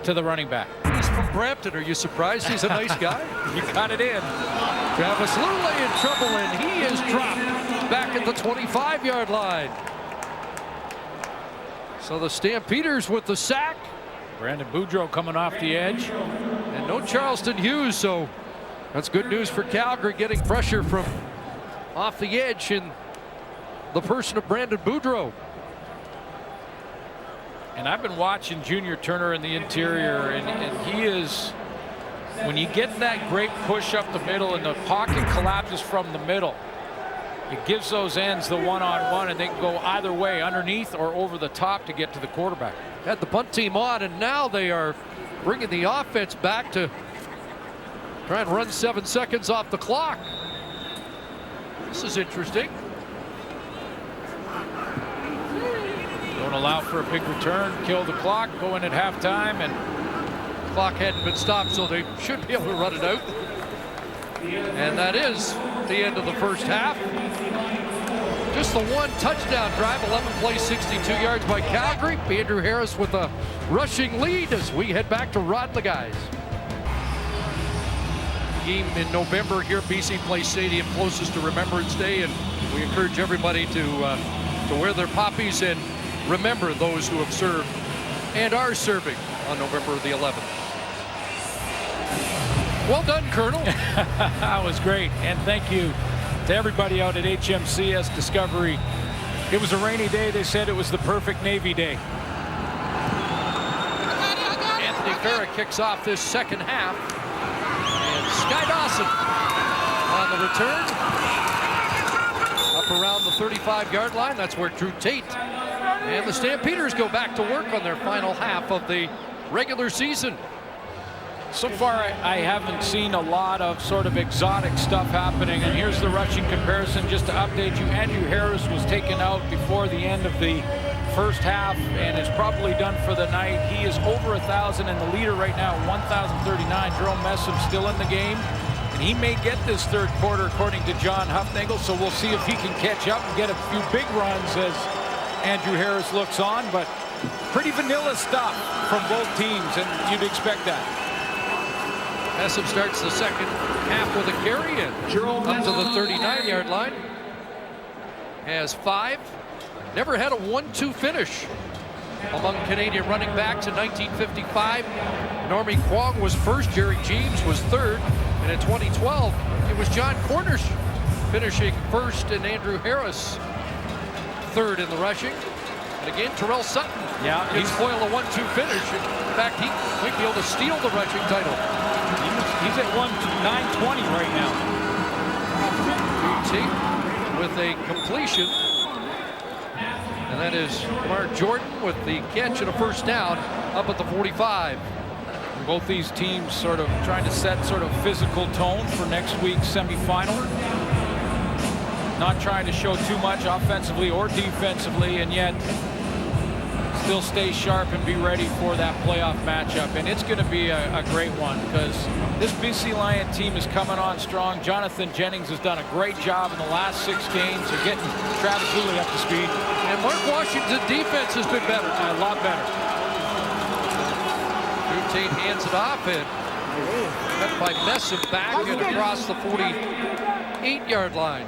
to the running back. He's from Brampton. Are you surprised? He's a nice guy. You got it in. Travis Lulay in trouble, and he is dropped back at the 25-yard line. So the Stampeders with the sack. Brandon Boudreau coming off the edge. And no Charleston Hughes, so that's good news for Calgary, getting pressure from off the edge in the person of Brandon Boudreau. And I've been watching Junior Turner in the interior, and he is, when you get that great push up the middle and the pocket collapses from the middle, it gives those ends the one-on-one, and they can go either way, underneath or over the top to get to the quarterback. Had the punt team on, and now they are bringing the offense back to try and run 7 seconds off the clock. This is interesting. Don't allow for a big return, kill the clock, go in at halftime, and the clock hadn't been stopped, so they should be able to run it out. And that is the end of the first half. Just the one touchdown drive, 11 plays, 62 yards by Calgary. Andrew Harris with a rushing lead as we head back to Rod the Guys. Game in November here, BC Place Stadium, closest to Remembrance Day, and we encourage everybody to wear their poppies and remember those who have served and are serving on November the 11th. Well done, Colonel. That was great, and thank you to everybody out at HMCS Discovery. It was a rainy day. They said it was the perfect Navy day. Anthony Farah kicks off this second half. And Sky Dawson on the return. Up around the 35-yard line. That's where Drew Tate and the Stampeders go back to work on their final half of the regular season. So far, I haven't seen a lot of sort of exotic stuff happening. And here's the rushing comparison just to update you. Andrew Harris was taken out before the end of the first half and is probably done for the night. He is over 1,000 and the leader right now, 1,039. Jerome Messam still in the game. And he may get this third quarter, according to John Huffnagel. So we'll see if he can catch up and get a few big runs as Andrew Harris looks on. But pretty vanilla stuff from both teams, and you'd expect that. Messam starts the second half with a carry in up to the 39-yard line. Has 5. Never had a 1-2 finish among Canadian running backs in 1955. Normie Kwong was first, Jerry James was third, and in 2012 it was John Cornish finishing first and Andrew Harris third in the rushing. And again, Terrell Sutton gives Foyle a 1-2 finish. In fact, he might be able to steal the rushing title. He's at 920 right now. Tate with a completion. And that is Mark Jordan with the catch and a first down up at the 45. Both these teams sort of trying to set sort of physical tone for next week's semifinal. Not trying to show too much offensively or defensively, and yet still stay sharp and be ready for that playoff matchup. And it's going to be a great one because this BC Lion team is coming on strong. Jonathan Jennings has done a great job in the last 6 games of getting Travis Lulay up to speed. And Mark Washington's defense has been better. A lot better. Drew Tate hands it off, and Cut by Messam back and across the 48-yard line.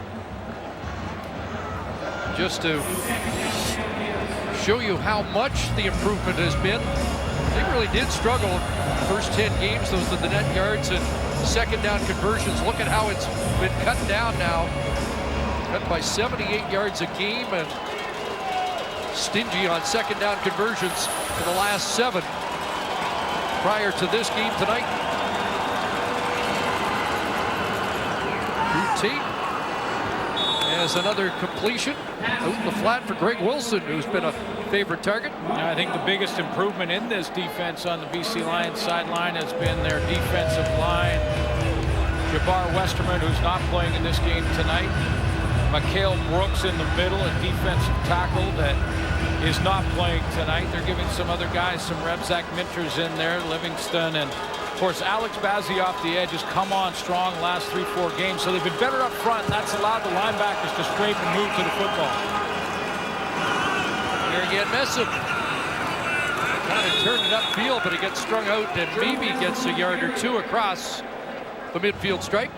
Just to show you how much the improvement has been. They really did struggle the first 10 games. Those are the net yards and second down conversions. Look at how it's been cut down now. Cut by 78 yards a game and stingy on second down conversions for the last 7 prior to this game tonight. Tate has another completion out in the flat for Greg Wilson, who's been a favorite target. I think the biggest improvement in this defense on the BC Lions sideline has been their defensive line. Jabbar Westerman, who's not playing in this game tonight. Mikael Brooks in the middle, a defensive tackle that is not playing tonight. They're giving some other guys some reps. Zach Minter's in there, Livingston, and of course Alex Bazzi off the edge has come on strong last 3-4 games. So they've been better up front, and that's allowed the linebackers to scrape and move to the football. Here again, Messam kind of turned it upfield, but he gets strung out and maybe gets a yard or 2 across the midfield strike.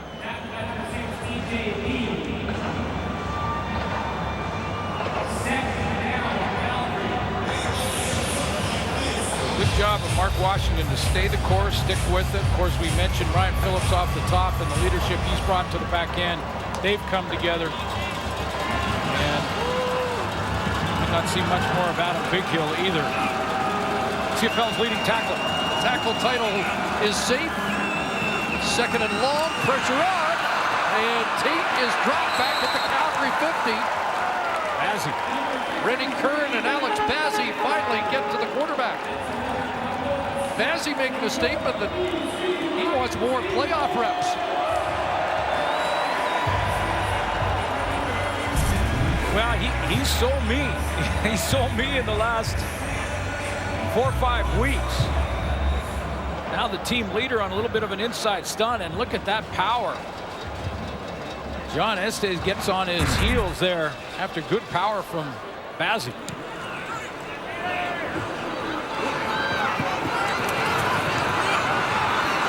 Good job of Mark Washington to stay the course, stick with it. Of course, we mentioned Ryan Phillips off the top and the leadership he's brought to the back end. They've come together. And did not see much more of Adam Bighill either. CFL's leading tackle. Tackle title is safe. Second and long, pressure on. And Tate is dropped back at the Calgary 50. Bazzi. Rennie Curran and Alex Bazzi finally get to the quarterback. Bazzi making a statement that he wants more playoff reps. Well, he's so me. He's so me in the last 4 or 5 weeks. Now the team leader on a little bit of an inside stunt, and look at that power. John Estes gets on his heels there after good power from Bazzi.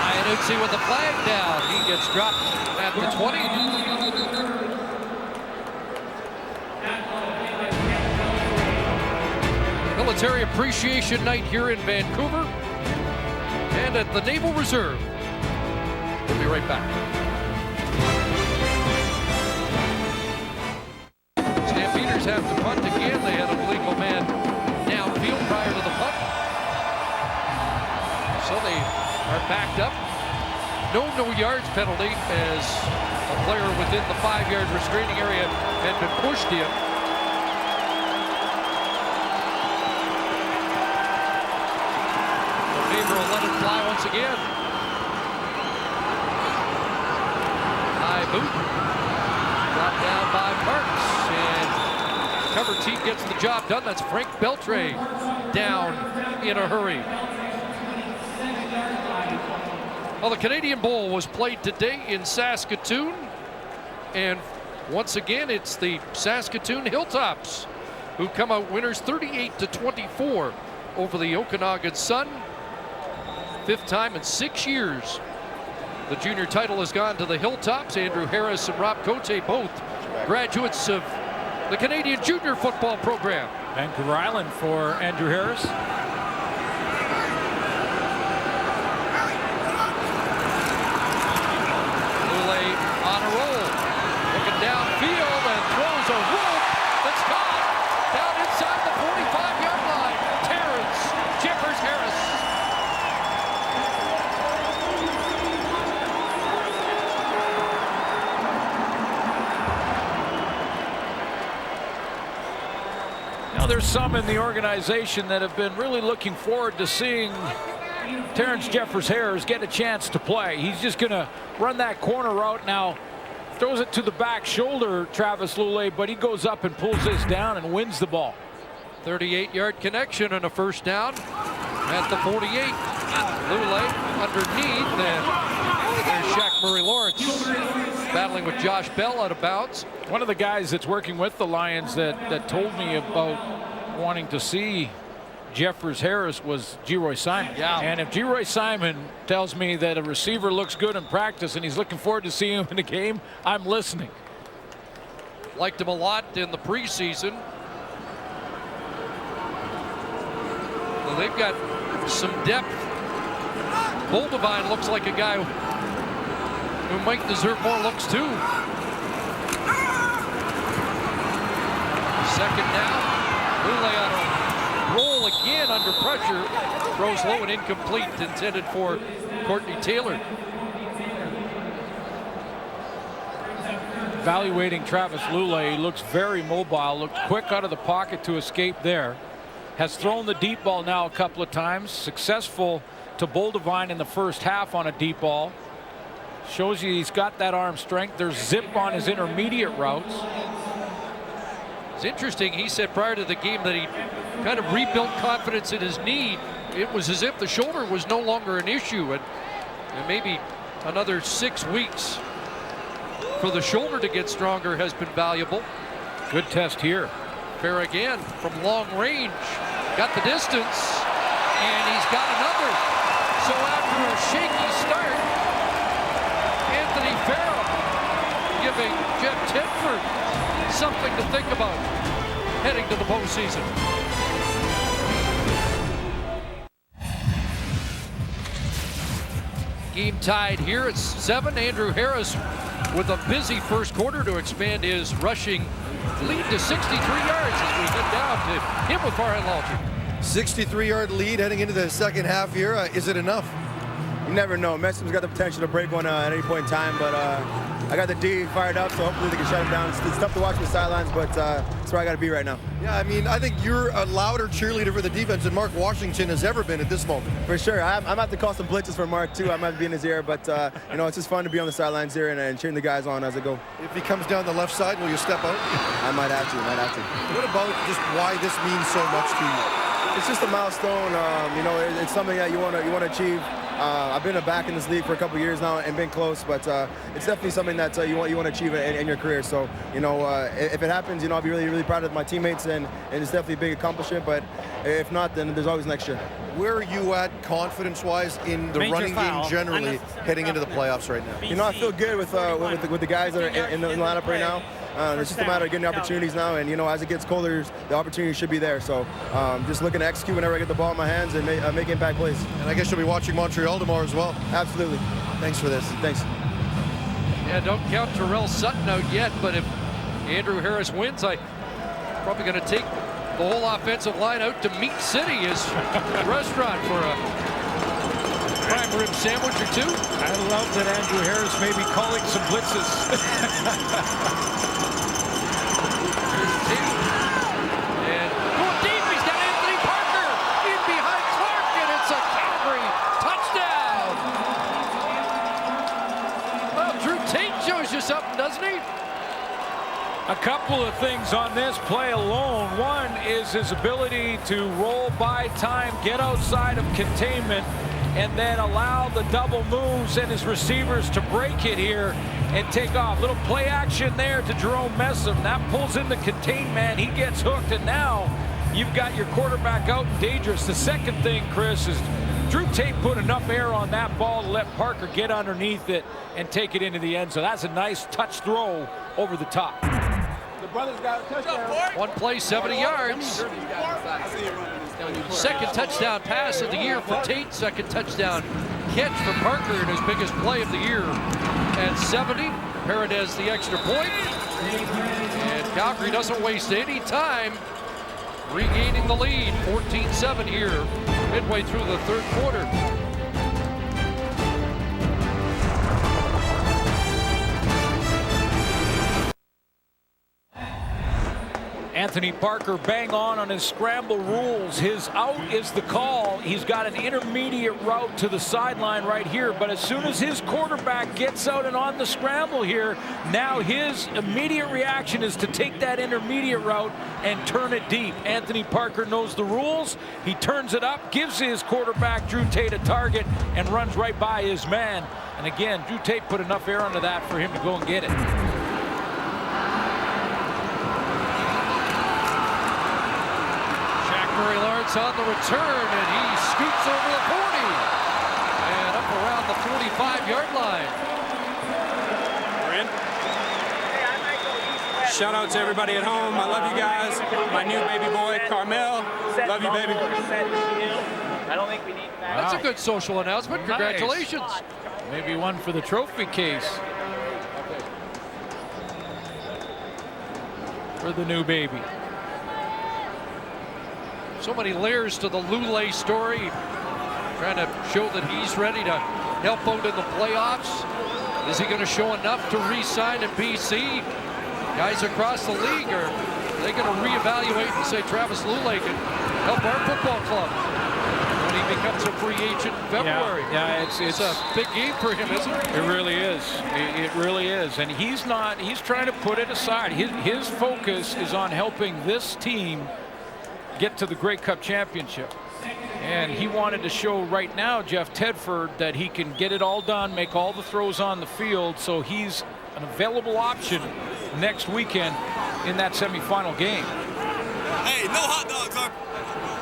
Iannuzzi with the flag down. He gets dropped at the 20. Military Appreciation Night here in Vancouver and at the Naval Reserve. We'll be right back. Stampeders have to punt again. They had an illegal man downfield prior to the punt. So they are backed up. No yards penalty as a player within the 5-yard restraining area had been pushed in. Favor will let it fly once again. High boot. Brought down by Parks. And cover team gets the job done. That's Frank Beltre down in a hurry. Well, the Canadian Bowl was played today in Saskatoon. And once again, it's the Saskatoon Hilltops who come out winners 38-24 over the Okanagan Sun. 5th time in 6 years. The junior title has gone to the Hilltops. Andrew Harris and Rob Cote, both graduates of the Canadian Junior Football Program. Vancouver Island for Andrew Harris. On a roll, looking downfield and throws a rope that's caught down inside the 45-yard line. Terrence Jeffers Harris. Now there's some in the organization that have been really looking forward to seeing Terrence Jeffers Harris get a chance to play. He's just going to run that corner route now. Throws it to the back shoulder, Travis Lulay, but he goes up and pulls this down and wins the ball. 38-yard connection and a first down at the 48. Lulay underneath, and there's Shaq Murray-Lawrence battling with Josh Bell out of bounds. One of the guys that's working with the Lions that told me about wanting to see Jeffers Harris was Geroy Simon. Yeah. And if Geroy Simon tells me that a receiver looks good in practice and he's looking forward to seeing him in the game, I'm listening. Liked him a lot in the preseason. Well, they've got some depth. Boldevine looks like a guy who might deserve more looks too. Second down. Lule on a roll again under pressure. Throws low and incomplete, intended for Courtney Taylor. Evaluating Travis Lule, he looks very mobile, looked quick out of the pocket to escape there. Has thrown the deep ball now a couple of times. Successful to Boldevine in the first half on a deep ball. Shows you he's got that arm strength. There's zip on his intermediate routes. It's interesting, he said prior to the game that he kind of rebuilt confidence in his knee. It was as if the shoulder was no longer an issue, and maybe another 6 weeks for the shoulder to get stronger has been valuable. Good test here. Fair again from long range. Got the distance, and he's got another. So after a shaky start, Anthony Farrell giving Jeff Tedford something to think about heading to the postseason. Game tied here at 7. Andrew Harris with a busy first quarter to expand his rushing lead to 63 yards as we head down to him with Farhan Lalji. 63-yard lead heading into the second half here. Is it enough? You never know. Messham's got the potential to break one at any point in time, but I got the D fired up, so hopefully they can shut him down. It's tough to watch from the sidelines, but that's where I got to be right now. Yeah, I mean, I think you're a louder cheerleader for the defense than Mark Washington has ever been at this moment. For sure. I'm going to have to call some blitzes for Mark, too. I might be in his ear, but, you know, it's just fun to be on the sidelines here and cheering the guys on as I go. If he comes down the left side, will you step out? I might have to. What about just why this means so much to you? It's just a milestone. You know, it's something that you want to achieve. I've been a back in this league for a couple years now and been close, but it's definitely something that you want to achieve in your career. So, you know, if it happens, you know, I'll be really, really proud of my teammates, and it's definitely a big accomplishment. But if not, then there's always next year. Where are you at confidence-wise in the running game generally heading into the playoffs right now? You know, I feel good with the guys that are in the lineup right now. It's just a matter of getting the opportunities now, and you know, as it gets colder, the opportunity should be there. So just looking to execute whenever I get the ball in my hands and make impact plays. And I guess you'll be watching Montreal tomorrow as well. Absolutely. Thanks for this. Thanks. Yeah, don't count Terrell Sutton out yet, but if Andrew Harris wins, I'm probably going to take the whole offensive line out to Meat City, his restaurant, for a prime rib sandwich or two. I love that Andrew Harris may be calling some blitzes. And going deep, he's got Anthony Parker in behind Clark, and it's a Calgary touchdown. Well, Drew Tate shows you something, doesn't he? A couple of things on this play alone. One is his ability to roll by time, get outside of containment, and then allow the double moves and his receivers to break it here and take off. Little play action there to Jerome Messam. That pulls in the contained man. He gets hooked, and now you've got your quarterback out and dangerous. The second thing, Chris, is Drew Tate put enough air on that ball to let Parker get underneath it and take it into the end. So that's a nice touch throw over the top. The brothers got a touchdown. One play, 70 yards. Second touchdown pass of the year for Tate. Second touchdown catch for Parker in his biggest play of the year. At 70, Paredes the extra point. And Calgary doesn't waste any time regaining the lead. 14-7 here, midway through the third quarter. Anthony Parker bang on his scramble rules. His out is the call. He's got an intermediate route to the sideline right here, but as soon as his quarterback gets out and on the scramble here, now his immediate reaction is to take that intermediate route and turn it deep. Anthony Parker knows the rules. He turns it up, gives his quarterback Drew Tate a target, and runs right by his man. And again, Drew Tate put enough air onto that for him to go and get it. Very large Jennings on the return, and he scoots over the 40 and up around the 45-yard line. We're in. Shout out to everybody at home. I love you guys. My new baby boy, Carmel. Love you, baby. I don't think we need that. That's a good social announcement. Congratulations. Nice. Maybe one for the trophy case. For the new baby. So many layers to the Lule story. Trying to show that he's ready to help out in the playoffs. Is he going to show enough to re-sign in BC? Guys across the league, are they going to reevaluate and say Travis Lule can help our football club when he becomes a free agent in February? Yeah, it's a big game for him, isn't it? It really is. It really is. And he's trying to put it aside. His focus is on helping this team get to the Grey Cup championship. And he wanted to show right now, Jeff Tedford, that he can get it all done, make all the throws on the field, so he's an available option next weekend in that semifinal game. Hey, no hot dogs, huh?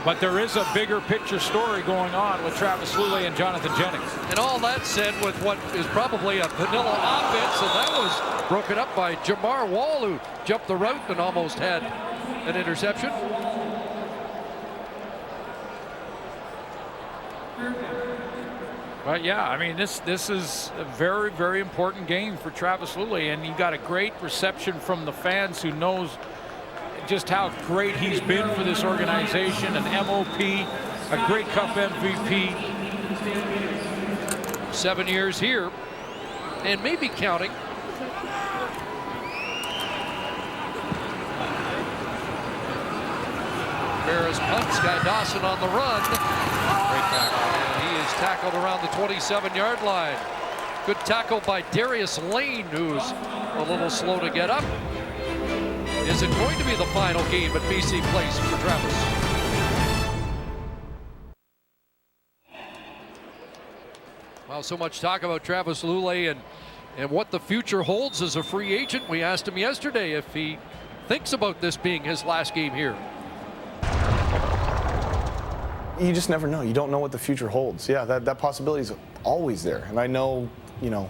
But there is a bigger picture story going on with Travis Lule and Jonathan Jennings. And all that said with what is probably a vanilla offense, and that was broken up by Jamar Wall, who jumped the route and almost had an interception. But yeah, I mean, this is a very, very important game for Travis Lule, and he got a great reception from the fans who knows just how great he's been for this organization, an MOP, a Grey Cup MVP. 7 years here, and maybe counting. Harris punts, Guy Dawson on the run. Great tackle. And he is tackled around the 27-yard line. Good tackle by Darius Lane, who's a little slow to get up. Is it going to be the final game at BC Place for Travis? Well, so much talk about Travis Lule and what the future holds as a free agent. We asked him yesterday if he thinks about this being his last game here. You just never know. You don't know what the future holds. Yeah, that possibility is always there. And I know, you know,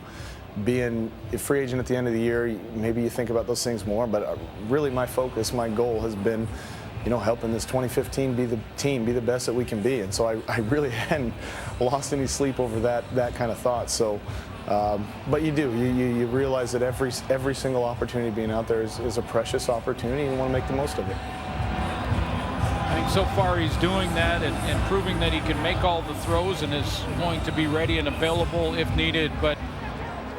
being a free agent at the end of the year, maybe you think about those things more, but really my focus, my goal has been, you know, helping this 2015 be the team, be the best that we can be. And so I really hadn't lost any sleep over that kind of thought. So, but you do, you realize that every single opportunity being out there is a precious opportunity, and you want to make the most of it. I think so far he's doing that and proving that he can make all the throws and is going to be ready and available if needed. But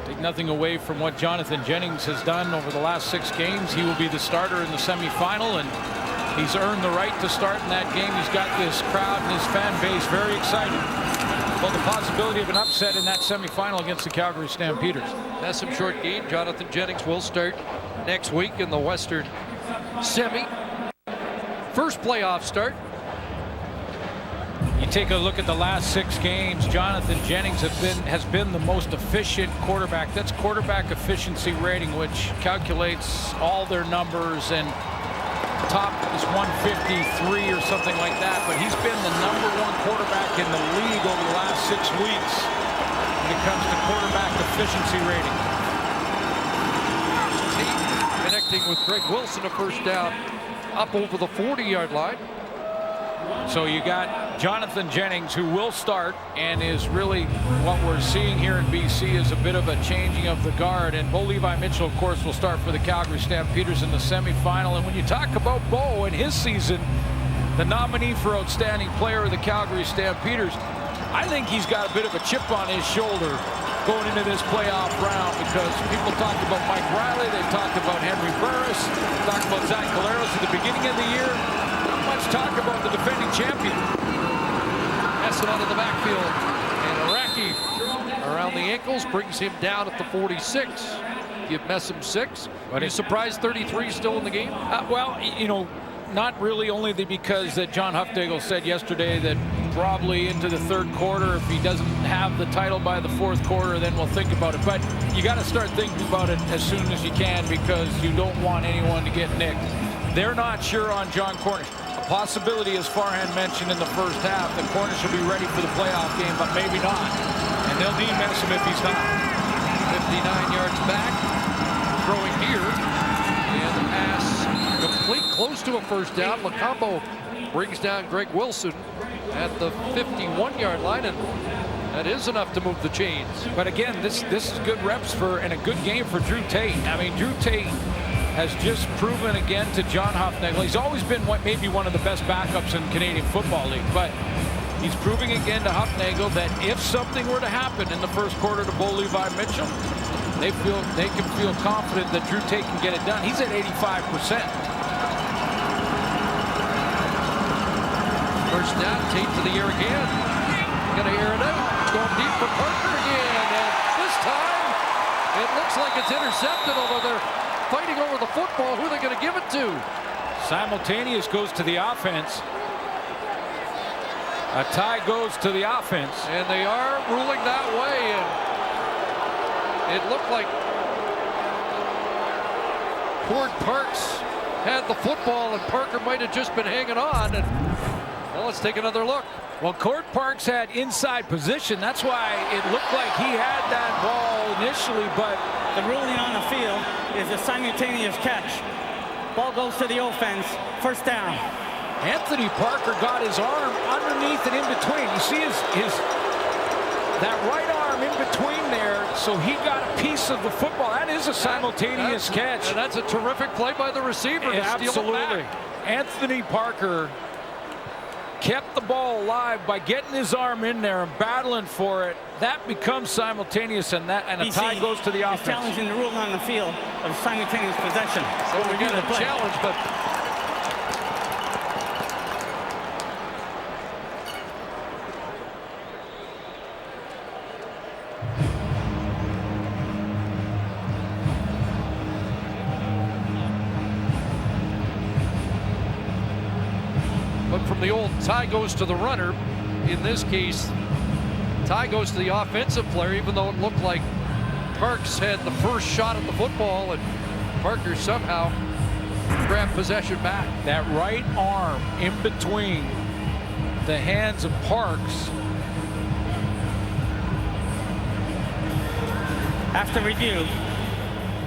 take nothing away from what Jonathan Jennings has done over the last 6 games. He will be the starter in the semifinal, and he's earned the right to start in that game. He's got this crowd and his fan base very excited about the possibility of an upset in that semifinal against the Calgary Stampeders. That's some short game. Jonathan Jennings will start next week in the Western Semi. First playoff start. You take a look at the last 6 games, Jonathan Jennings has been the most efficient quarterback. That's quarterback efficiency rating, which calculates all their numbers, and top is 153 or something like that. But he's been the #1 quarterback in the league over the last 6 weeks when it comes to quarterback efficiency rating. Connecting with Greg Wilson, a first down up over the 40-yard line. So you got Jonathan Jennings, who will start, and is really what we're seeing here in BC is a bit of a changing of the guard. And Bo Levi Mitchell, of course, will start for the Calgary Stampeders in the semifinal. And when you talk about Bo and his season, the nominee for Outstanding Player of the Calgary Stampeders, I think he's got a bit of a chip on his shoulder going into this playoff round, because people talked about Mike Riley, they talked about Henry Burris, talked about Zach Collaros at the beginning of the year. Not much talk about the defending champion. Essen out of the backfield, and Araki around the ankles brings him down at the 46. Give Messam 6. Are you surprised 33 still in the game? Well, you know, not really, only because that John Huffdagel said yesterday that probably into the 3rd quarter, if he doesn't have the title by the 4th quarter, then we'll think about it. But you got to start thinking about it as soon as you can, because you don't want anyone to get nicked. They're not sure on John Cornish. possibility, as Farhan mentioned in the first half, that Cornish will be ready for the playoff game, but maybe not. And they'll need Messam if he's not. 59 yards back, throwing here, and the pass complete, close to a first down. Lacombo brings down Greg Wilson at the 51-yard line, and that is enough to move the chains. But again, this is good reps for and a good game for Drew Tate. I mean, Drew Tate has just proven again to John Hufnagel. He's always been maybe one of the best backups in Canadian Football League, but he's proving again to Hufnagel that if something were to happen in the first quarter to Bo Levi Mitchell, they can feel confident that Drew Tate can get it done. He's at 85%. First down, Tate to the air again. Gonna air it out. Going deep for Parker again, and this time it looks like it's intercepted, although they're fighting over the football. Who are they going to give it to? Simultaneous goes to the offense. A tie goes to the offense. And they are ruling that way. And it looked like Cord Parks had the football, and Parker might have just been hanging on. And well, let's take another look. Well, Cord Parks had inside position. That's why it looked like he had that ball initially, but the ruling on the field is a simultaneous catch. Ball goes to the offense. First down. Anthony Parker got his arm underneath and in between. You see that right arm in between there, so he got a piece of the football. That is a simultaneous catch. And that's a terrific play by the receiver to steal it back. Anthony Parker kept the ball alive by getting his arm in there and battling for it. That becomes simultaneous, and a tie goes to the offense. He's challenging the rule on the field of simultaneous possession. So we got a challenge, but from the old tie goes to the runner. In this case, tie goes to the offensive player, even though it looked like Parks had the first shot at the football, and Parker somehow grabbed possession back. That right arm in between the hands of Parks. After review,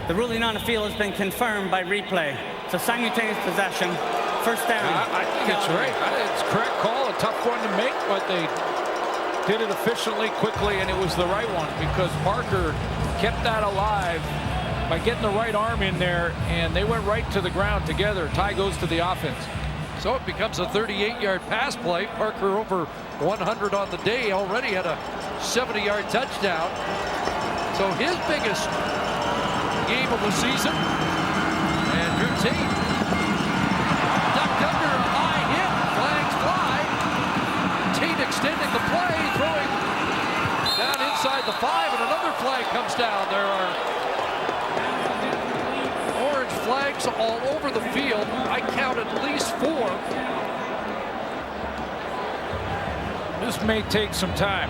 the ruling on the field has been confirmed by replay. It's a simultaneous possession. First down. I think it's right. It's a correct call, a tough one to make, but they did it efficiently, quickly, and it was the right one because Parker kept that alive by getting the right arm in there, and they went right to the ground together. Tie goes to the offense. So it becomes a 38-yard pass play. Parker over 100 on the day, already had a 70-yard touchdown. So his biggest game of the season. And Drew Tate ducked under, a high hit, flags fly. Tate extending the play, throwing down inside the 5, and another flag comes down. There are orange flags all over the field. I count at least 4. This may take some time.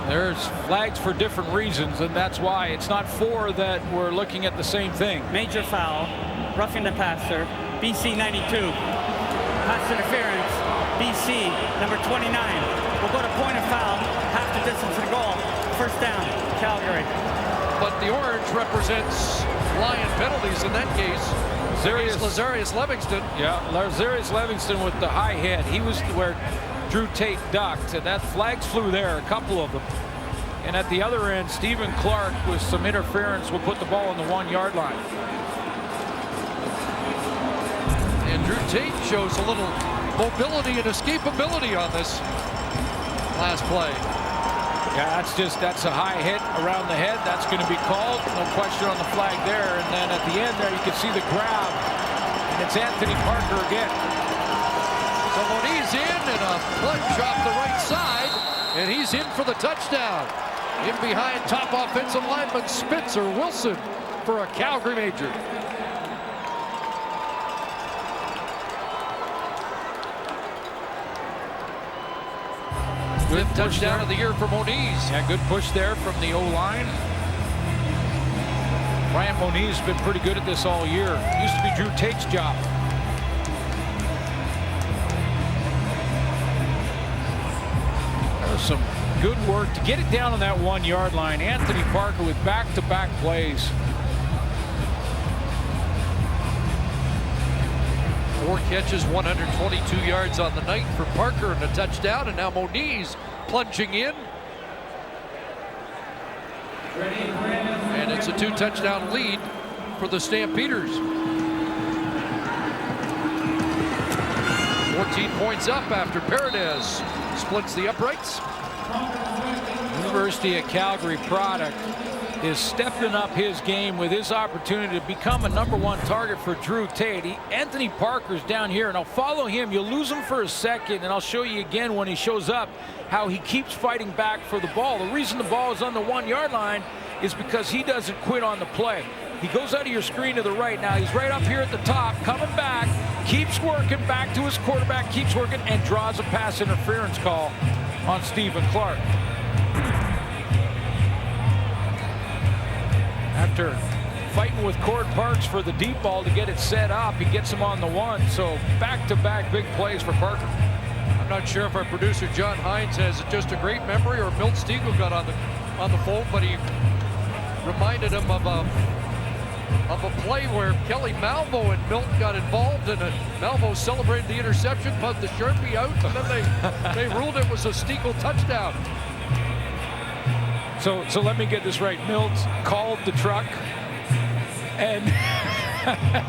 There's flags for different reasons, and that's why it's not 4 that we're looking at the same thing. Major foul, roughing the passer, BC 92. Pass interference, BC number 29. We'll go to point of foul, half the distance to the goal. First down, Calgary. But the orange represents Lion penalties in that case. Lazarius Livingston. Yeah, Lazarius Livingston with the high hit. He was where Drew Tate ducked, and that flags flew there, a couple of them. And at the other end, Stephen Clark with some interference will put the ball on the 1-yard line. And Drew Tate shows a little mobility and escapability on this last play. Yeah, that's a high hit around the head. That's going to be called. No question on the flag there. And then at the end there, you can see the grab. And it's Anthony Parker again. So Moniz in, and a plunge off the right side, and he's in for the touchdown. In behind top offensive lineman Spencer Wilson for a Calgary major. Good touchdown of the year for Moniz. Yeah, good push there from the O-line. Brian Moniz has been pretty good at this all year. It used to be Drew Tate's job. Some good work to get it down on that 1-yard line. Anthony Parker with back-to-back plays. 4 catches, 122 yards on the night for Parker and a touchdown, and now Moniz plunging in. And it's a 2-touchdown lead for the Stampeders. 14 points up after Paredes splits the uprights. University of Calgary product is stepping up his game with his opportunity to become a #1 target for Drew Tate. Anthony Parker's down here, and I'll follow him. You'll lose him for a second, and I'll show you again when he shows up how he keeps fighting back for the ball. The reason the ball is on the 1-yard line is because he doesn't quit on the play. He goes out of your screen to the right. Now he's right up here at the top, coming back, keeps working back to his quarterback, keeps working, and draws a pass interference call on Stephen Clark. After fighting with Cord Parks for the deep ball to get it set up, he gets him on the 1. So back-to-back big plays for Parker. I'm not sure if our producer John Hines has just a great memory or Milt Stiegel got on the phone, but he reminded him of a play where Kelly Malvo and Milt got involved, and Malvo celebrated the interception, put the Sharpie out, and then they ruled it was a Stiegel touchdown. So let me get this right. Milt called the truck, and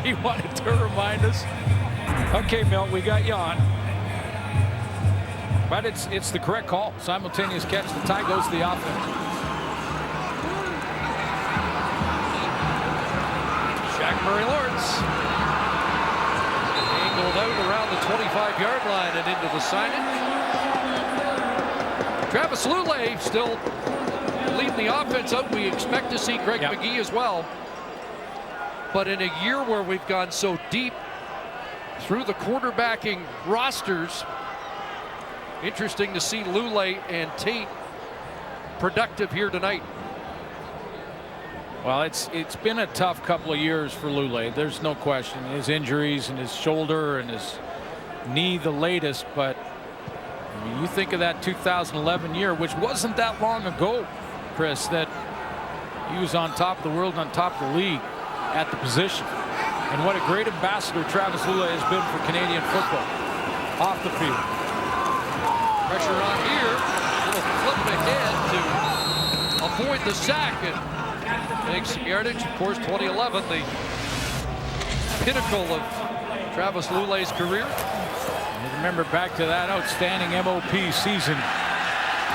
he wanted to remind us. Okay, Milt, we got you on. But it's the correct call. Simultaneous catch. The tie goes to the offense. Shaq Murray-Lawrence angled out around the 25-yard line and into the signage. Travis Lulay still leading the offense out. We expect to see Greg McGee as well. But in a year where we've gone so deep through the quarterbacking rosters, interesting to see Lulay and Tate productive here tonight. Well, it's been a tough couple of years for Lulay. There's no question. His injuries and his shoulder and his knee the latest. But I mean, you think of that 2011 year, which wasn't that long ago, Chris, that he was on top of the world, on top of the league at the position. And what a great ambassador Travis Lulay has been for Canadian football off the field. Pressure on here. A little flip ahead to avoid the sack and take some yardage. Of course, 2011, the pinnacle of Travis Lulay's career. And remember back to that outstanding MOP season.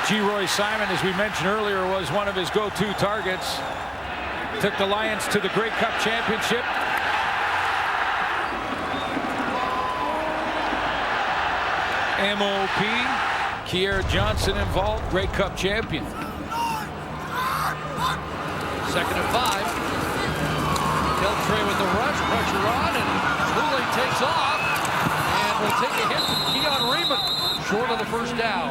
G. Roy Simon, as we mentioned earlier, was one of his go-to targets. Took the Lions to the Grey Cup championship. MOP, Kier Johnson involved, Grey Cup champion. 2nd and 5. Beltray with the rush, pressure on, and Lulay takes off and will take a hit from Keon Raymond, short of the first down.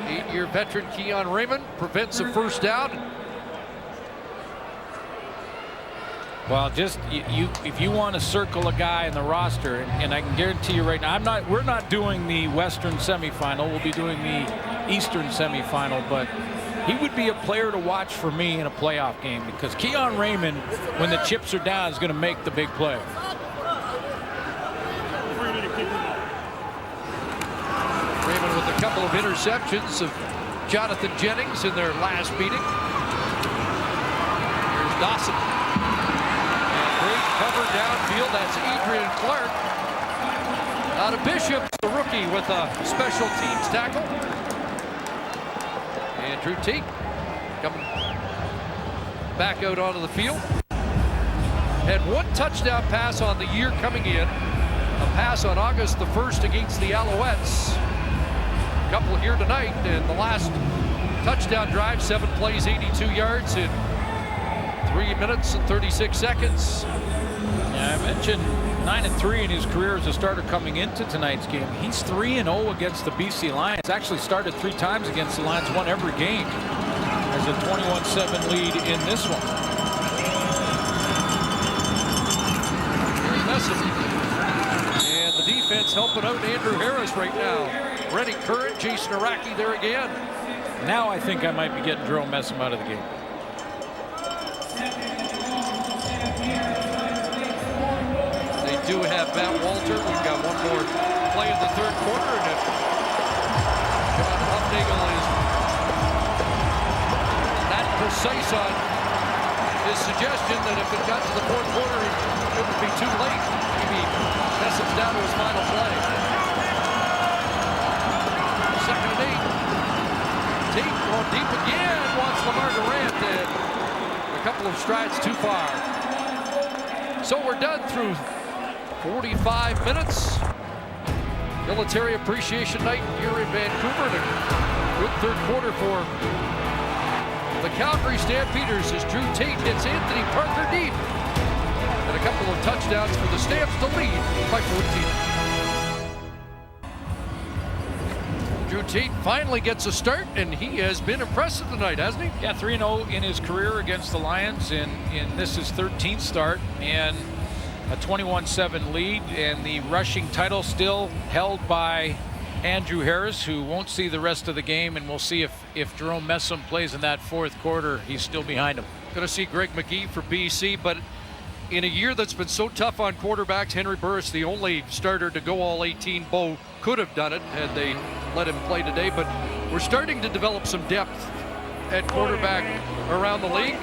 Eight-year veteran Keon Raymond prevents a first down. Well, just if you want to circle a guy in the roster, and I can guarantee you right now, we're not doing the Western semifinal. We'll be doing the Eastern semifinal, but he would be a player to watch for me in a playoff game because Keon Raymond, when the chips are down, is going to make the big play. Raymond with a couple of interceptions of Jonathan Jennings in their last meeting. Here's Dawson. Great cover downfield. That's Adrian Clark. Out of Bishop, the rookie with a special teams tackle. And Drew Tate coming back out onto the field. Had one touchdown pass on the year coming in. A pass on August the 1st against the Alouettes. A couple here tonight, and the last touchdown drive, 7 plays, 82 yards in 3 minutes and 36 seconds. Yeah, I mentioned 9-3 in his career as a starter coming into tonight's game. He's 3-0 against the BC Lions. Actually started 3 times against the Lions, won every game. There's a 21-7 lead in this one. Here's Messick. That's helping out Andrew Harris right now. Rennie Curran, Jason Araki there again. Now I think I might be getting Jerome Messam out of the game. They do have Matt Walter. We've got one more play in the third quarter, and if John Hufnagel is that precise on his suggestion that if it got to the fourth quarter, it would be too late. Maybe Messam's down to his final play. 2nd and 8. Tate going deep again, wants Lamar Durant, and a couple of strides too far. So we're done through 45 minutes. Military Appreciation Night here in Vancouver. And a good third quarter for the Calgary Stampeders as Drew Tate hits Anthony Parker deep. And a couple of touchdowns for the Stamps to lead by 14. Drew Tate finally gets a start, and he has been impressive tonight, hasn't he? Yeah, 3-0 in his career against the Lions, and this is 13th start, and a 21-7 lead, and the rushing title still held by Andrew Harris, who won't see the rest of the game, and we'll see if Jerome Messam plays in that fourth quarter. He's still behind him. Going to see Greg McGee for BC, but in a year that's been so tough on quarterbacks, Henry Burris, the only starter to go all 18. Bo could have done it had they let him play today, but we're starting to develop some depth at quarterback around the league.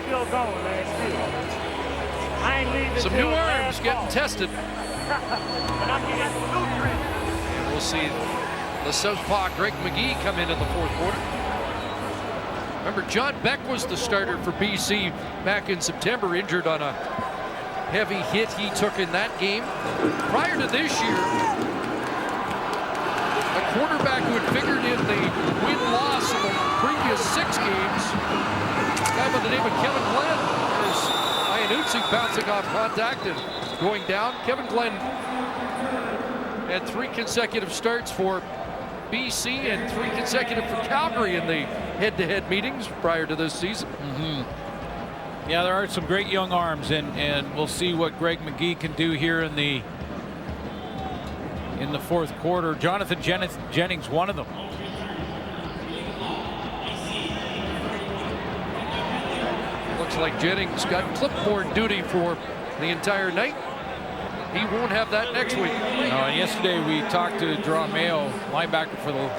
Some new arms getting tested. And we'll see the southpaw Greg McGee come in the fourth quarter. Remember, John Beck was the starter for BC back in September, injured on a heavy hit he took in that game. Prior to this year, a quarterback who had figured in the win-loss of the previous 6 games, a guy by the name of Kevin Glenn, is Iannuzzi bouncing off contact and going down. Kevin Glenn had 3 consecutive starts for BC and 3 consecutive for Calgary in the head-to-head meetings prior to this season. Yeah, there are some great young arms, and we'll see what Greg McGee can do here in the fourth quarter. Jonathan Jennings, one of them. Looks like Jennings got clipboard duty for the entire night. He won't have that next week. And yesterday we talked to Deron Mayo, linebacker for the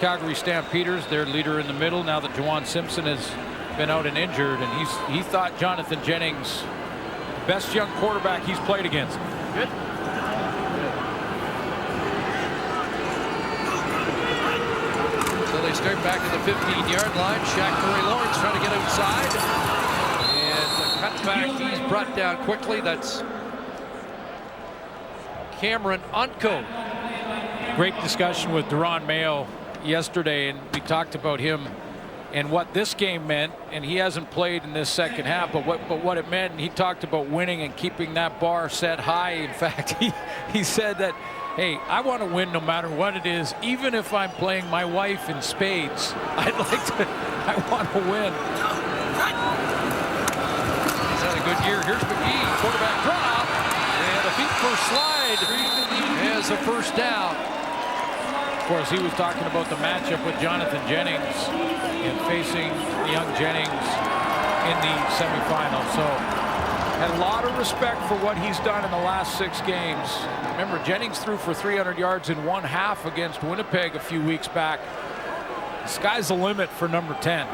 Calgary Stampeders, their leader in the middle, now that Juwan Simpson has been out and injured, and he thought Jonathan Jennings, best young quarterback he's played against. Good. So they start back at the 15-yard line. Shaq Murray Lawrence trying to get outside. And the cutback, he's brought down quickly. That's Cameron Unco. Great discussion with Deron Mayo yesterday, and we talked about him and what this game meant, and he hasn't played in this second half, but what it meant, and he talked about winning and keeping that bar set high. In fact, he said that, hey, I want to win no matter what it is, even if I'm playing my wife in spades. I want to win. He's had a good year. Here's McGee, quarterback drop, and a feet first slide as a first down. Of course, he was talking about the matchup with Jonathan Jennings and facing young Jennings in the semifinal. So, had a lot of respect for what he's done in the last 6 games. Remember, Jennings threw for 300 yards in 1 half against Winnipeg a few weeks back. The sky's the limit for number 10.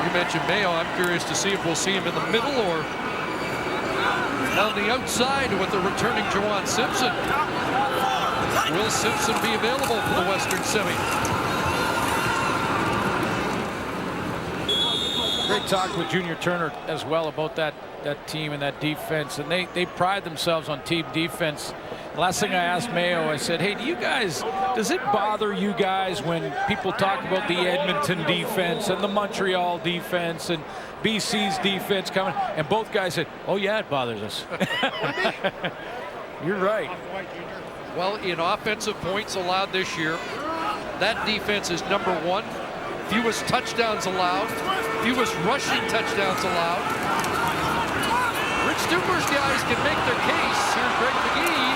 You mentioned Mayo. I'm curious to see if we'll see him in the middle or on the outside with the returning Juwan Simpson. Will Simpson be available for the Western Semi? Great talk with Junior Turner as well about that team and that defense, and they pride themselves on team defense. Last thing I asked Mayo, I said, hey, does it bother you guys when people talk about the Edmonton defense and the Montreal defense and BC's defense coming? And both guys said, oh yeah, it bothers us. You're right. Well, in offensive points allowed this year, that defense is number 1. Fewest touchdowns allowed, fewest rushing touchdowns allowed. Rich Stuber's guys can make their case. Here's Greg McGee.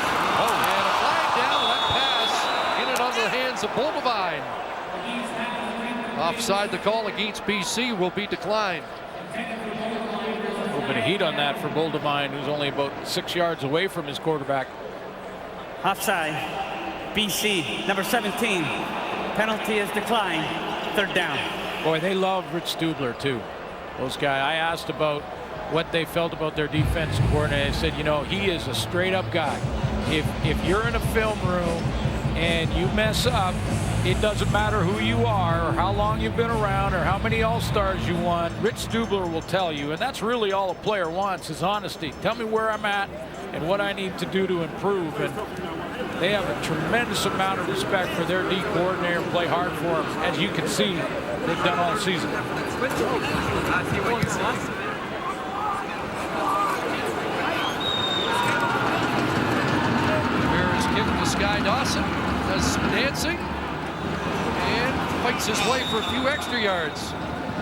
hands of Boldevine. Offside, the call against BC will be declined. A little bit of heat on that for Boldevine, who's only about 6 yards away from his quarterback. Offside. BC, number 17. Penalty is declined. 3rd down. Boy, they love Rich Stubler, too. Those guys. I asked about what they felt about their defense coordinator. They said, you know, he is a straight-up guy. If you're in a film room and you mess up, it doesn't matter who you are or how long you've been around or how many All-Stars you won. Rich Stubler will tell you, and that's really all a player wants is honesty. Tell me where I'm at and what I need to do to improve. And they have a tremendous amount of respect for their D coordinator and play hard for him, as you can see they've done all season. Sky Dawson does some dancing and fights his way for a few extra yards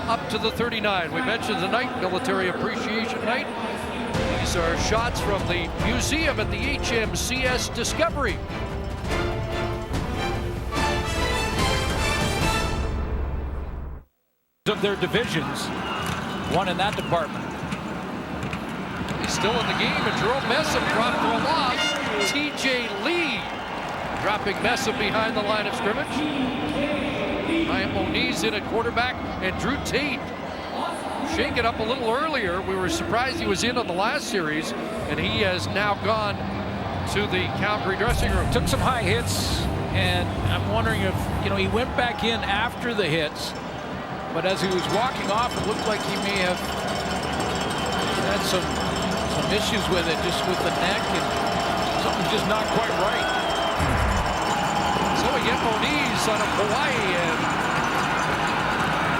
up to the 39. We mentioned tonight, Military Appreciation Night. These are shots from the museum at the HMCS Discovery. Of their divisions, one in that department. He's still in the game, and Jerome Messam dropped for a loss. TJ Lee dropping Messam behind the line of scrimmage. Ryan Moniz in at quarterback, and Drew Tate shaken up a little earlier. We were surprised he was in on the last series, and he has now gone to the Calgary dressing room. Took some high hits, and I'm wondering if, you know, he went back in after the hits, but as he was walking off, it looked like he may have had some issues with it, just with the neck, and something's just not quite right. So we get Moniz on a Hawaii, and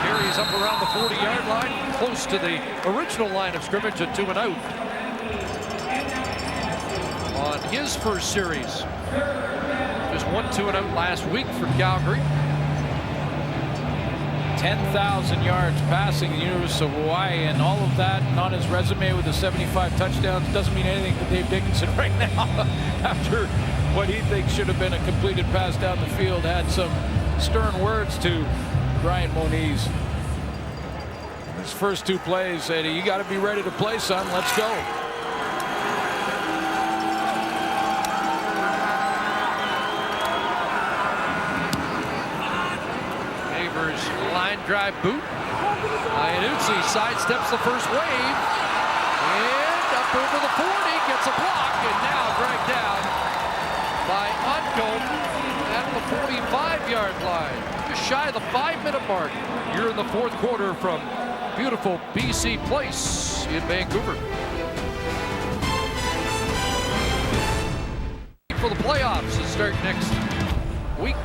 carries up around the 40-yard line, close to the original line of scrimmage at 2 and out. On his first series, just 1 2 and out last week for Calgary. 10,000 yards passing in the University of Hawaii, and all of that on his resume with the 75 touchdowns doesn't mean anything to Dave Dickinson right now. After what he thinks should have been a completed pass down the field, had some stern words to Brian Moniz. His first 2 plays said, "You got to be ready to play, son. Let's go." Line drive boot. Iannuzzi sidesteps the first wave and up over the 40, gets a block, and now dragged down by Uncombe at the 45-yard line. Just shy of the 5-minute mark here in the 4th quarter from beautiful BC Place in Vancouver. For the playoffs to start next week.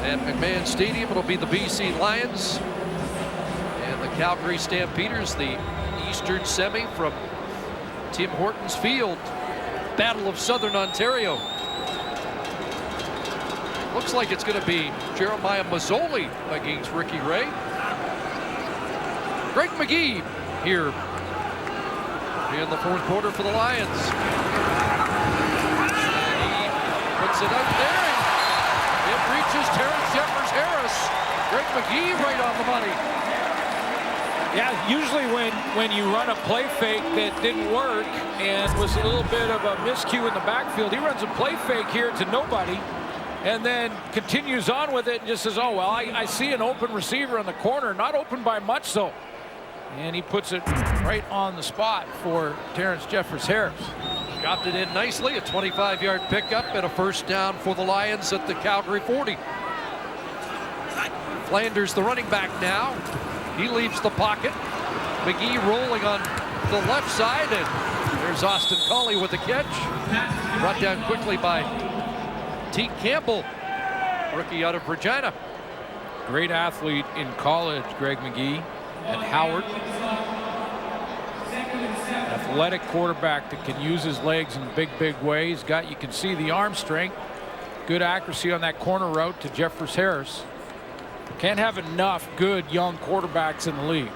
At McMahon Stadium, it'll be the BC Lions and the Calgary Stampeders, the Eastern semi from Tim Hortons Field. Battle of Southern Ontario. Looks like it's going to be Jeremiah Mazzoli against Ricky Ray. Greg McGee here in the 4th quarter for the Lions. And he puts it out there. It reaches Terrence Jeffers-Harris. Greg McGee right on the money. Yeah, usually when you run a play fake that didn't work and was a little bit of a miscue in the backfield, he runs a play fake here to nobody and then continues on with it and just says, oh, well, I see an open receiver in the corner, not open by much though. And he puts it right on the spot for Terrence Jeffers-Harris. Dropped it in nicely, a 25-yard pickup and a first down for the Lions at the Calgary 40. Flanders, the running back now. He leaves the pocket. McGee rolling on the left side, and there's Austin Colley with the catch. Brought down quickly by T. Campbell, rookie out of Regina. Great athlete in college, Greg McGee at Howard. Athletic quarterback that can use his legs in big ways. You can see the arm strength. Good accuracy on that corner route to Jeffers-Harris. Can't have enough good young quarterbacks in the league.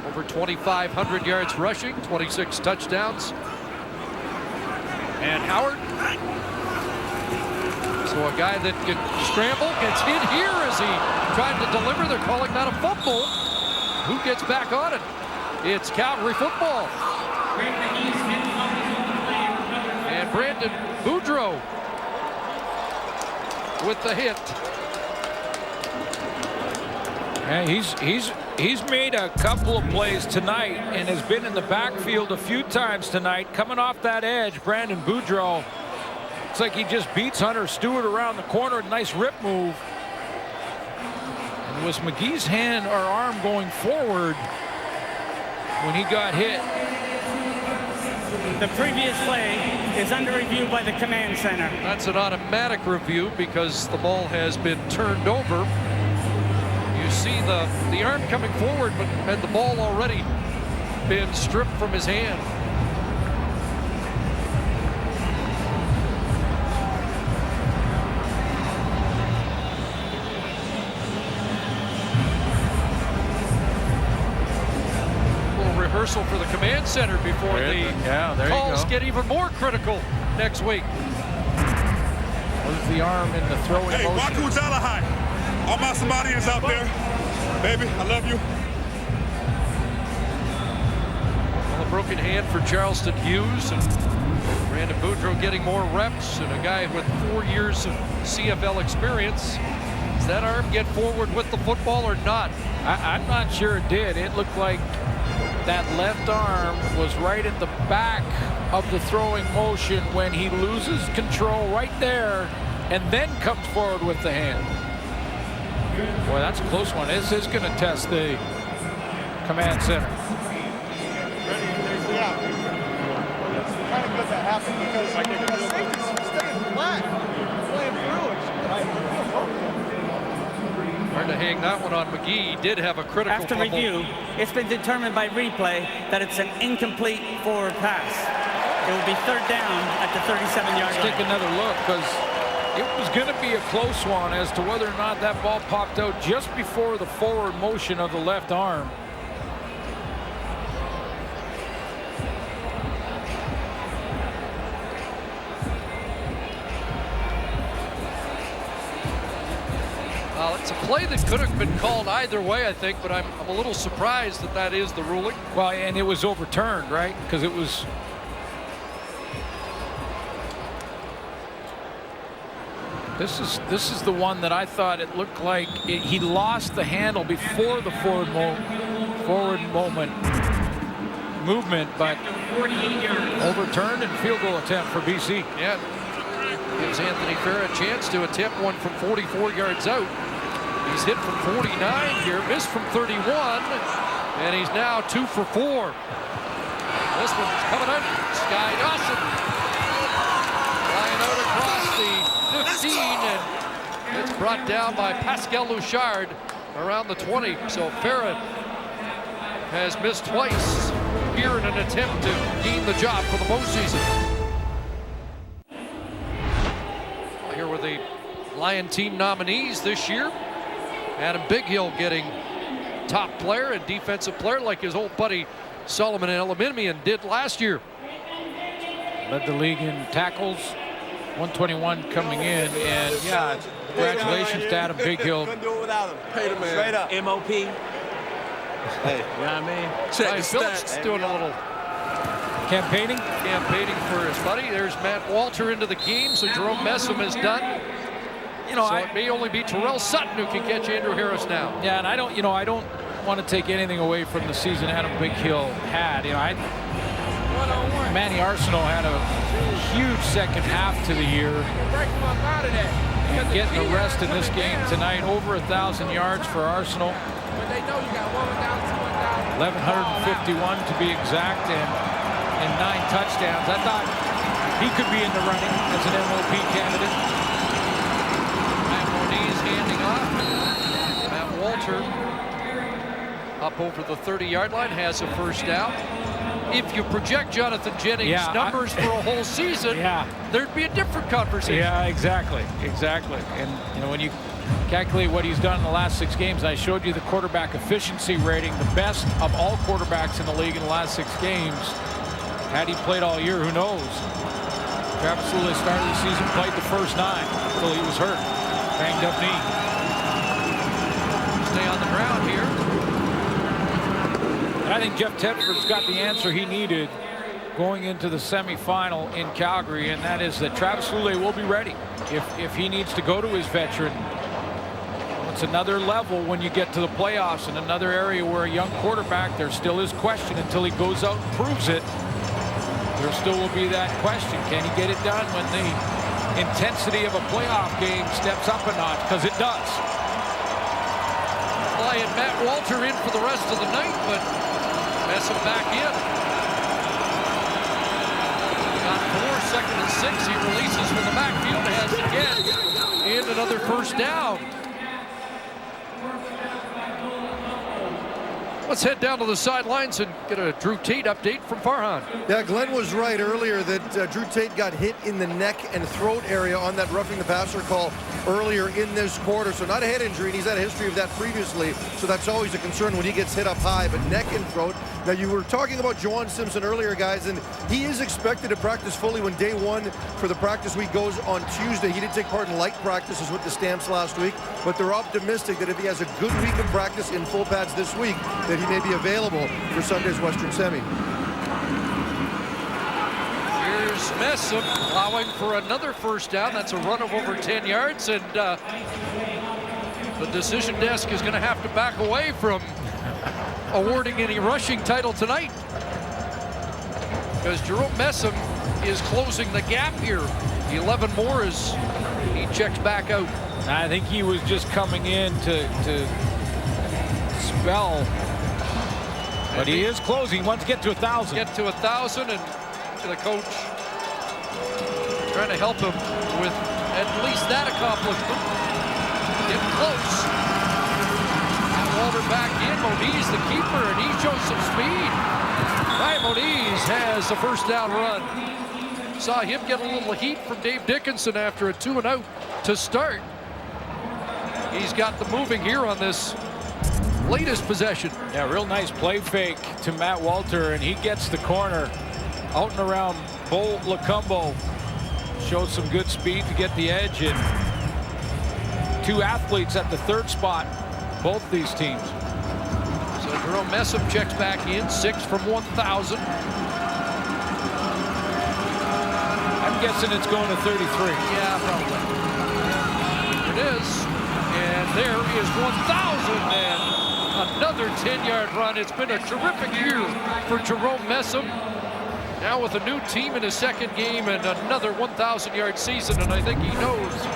Over 2,500 yards rushing, 26 touchdowns. And Howard So a guy that can scramble gets hit here as he tried to deliver. They're calling that a fumble. Who gets back on it? It's Calgary football. And Brandon Boudreau with the hit. And he's made a couple of plays tonight and has been in the backfield a few times tonight. Coming off that edge, Brandon Boudreau. It's like he just beats Hunter Stewart around the corner. Nice rip move. And was McGee's hand or arm going forward when he got hit? The previous play is under review by the command center. That's an automatic review because the ball has been turned over. You see the arm coming forward, but had the ball already been stripped from his hand. Rehearsal for the command center before the calls get even more critical next week. Was the arm in the throwing motion? Waku Jalahai. All my Somalians out there. Baby, I love you. Well, a broken hand for Charleston Hughes, and Brandon Boudreau getting more reps, and a guy with 4 years of CFL experience. Does that arm get forward with the football or not? I'm not sure it did. It looked like that left arm was right at the back of the throwing motion when he loses control right there and then comes forward with the hand. Boy, that's a close one. This is going to test the command center. Yeah. It's kind of good that happened because safety's staying flat, playing through it. Hard to hang that one on McGee. He did have a critical After fumble. review, it's been determined by replay that it's an incomplete forward pass. It will be third down at the 37-yard line. Let's take another look because it was going to be a close one as to whether or not that ball popped out just before the forward motion of the left arm. It's a play that could have been called either way, I think, but I'm a little surprised that that is the ruling. Well, and it was overturned, right? Because it was. This is the one that I thought it looked like he lost the handle before the forward movement, but overturned and field goal attempt for BC. Yeah, gives Anthony Farah a chance to attempt one from 44 yards out. He's hit from 49 here, missed from 31, and he's now 2 for 4. This one's coming out. Sky Dawson flying out across the 15, and it's brought down by Pascal Louchard around the 20. So Farah has missed twice here in an attempt to gain the job for the postseason. Here were the Lion team nominees this year. Adam Bighill getting top player and defensive player like his old buddy Solomon Elimimian did last year. Led the league in tackles, 121 coming in, and yeah, congratulations to Adam Bighill. Couldn't do it without him. Pay the man. Straight up. MOP. Hey, you know what I mean? Check Ryan the Phillips stats. doing a little campaigning for his buddy. There's Matt Walter into the game, so Jerome Messam is done. You know, so it may only be Terrell Sutton who can catch Andrew Harris now. Yeah, and I don't want to take anything away from the season Adam Bighill had. You know, Manny Arsenal had a huge second half to the year. And getting the rest in this game tonight, over 1,000 yards for Arsenal. 1,151 to be exact, and 9 touchdowns. I thought he could be in the running as an MOP candidate. Handing off. Matt Walter up over the 30-yard line, has a first down. If you project Jonathan Jennings' numbers for a whole season, there'd be a different conversation. Yeah, exactly. And you know, when you calculate what he's done in the last 6 games, I showed you the quarterback efficiency rating, the best of all quarterbacks in the league in the last 6 games. Had he played all year, who knows? Travis Lulay started the season, played the first 9 until he was hurt. Banged up knee. Stay on the ground here. And I think Jeff Tedford's got the answer he needed going into the semifinal in Calgary, and that is that Travis Lulay will be ready if he needs to go to his veteran. It's another level when you get to the playoffs, in another area where a young quarterback, there still is question until he goes out and proves it. There still will be that question. Can he get it done when the intensity of a playoff game steps up a notch? Because it does. Well, I had Matt Walter in for the rest of the night, but Messam back in. Got 4, 2nd and 6. He releases from the backfield, has again, and another first down. Let's head down to the sidelines and get a Drew Tate update from Farhan. Yeah, Glenn was right earlier that Drew Tate got hit in the neck and throat area on that roughing the passer call earlier in this quarter. So not a head injury, and he's had a history of that previously. So that's always a concern when he gets hit up high, but neck and throat. Now, you were talking about Juwan Simpson earlier, guys, and he is expected to practice fully when day 1 for the practice week goes on Tuesday. He did take part in light practices with the Stamps last week, but they're optimistic that if he has a good week of practice in full pads this week, that he may be available for Sunday's Western Semi. Here's Messam allowing for another first down. That's a run of over 10 yards, and the decision desk is going to have to back away from awarding any rushing title tonight, because Jerome Messam is closing the gap here. 11 more as he checks back out. I think he was just coming in to spell, but he is closing. He wants to get to 1,000. Get to 1,000, and the coach trying to help him with at least that accomplishment. Getting close. Walter back in. Moniz, the keeper, and he shows some speed. Ryan Moniz has a first down run. Saw him get a little heat from Dave Dickinson after a 2-and-out to start. He's got the moving here on this latest possession. Yeah, real nice play fake to Matt Walter, and he gets the corner out and around Bo Lacumbo. Showed some good speed to get the edge, and 2 athletes at the 3rd spot, both these teams. So Jerome Messam checks back in, 6 from 1,000. I'm guessing it's going to 33. Yeah, probably. Here it is. And there is 1,000, and another 10-yard run. It's been a terrific year for Jerome Messam. Now with a new team in his 2nd game and another 1,000-yard season, and I think he knows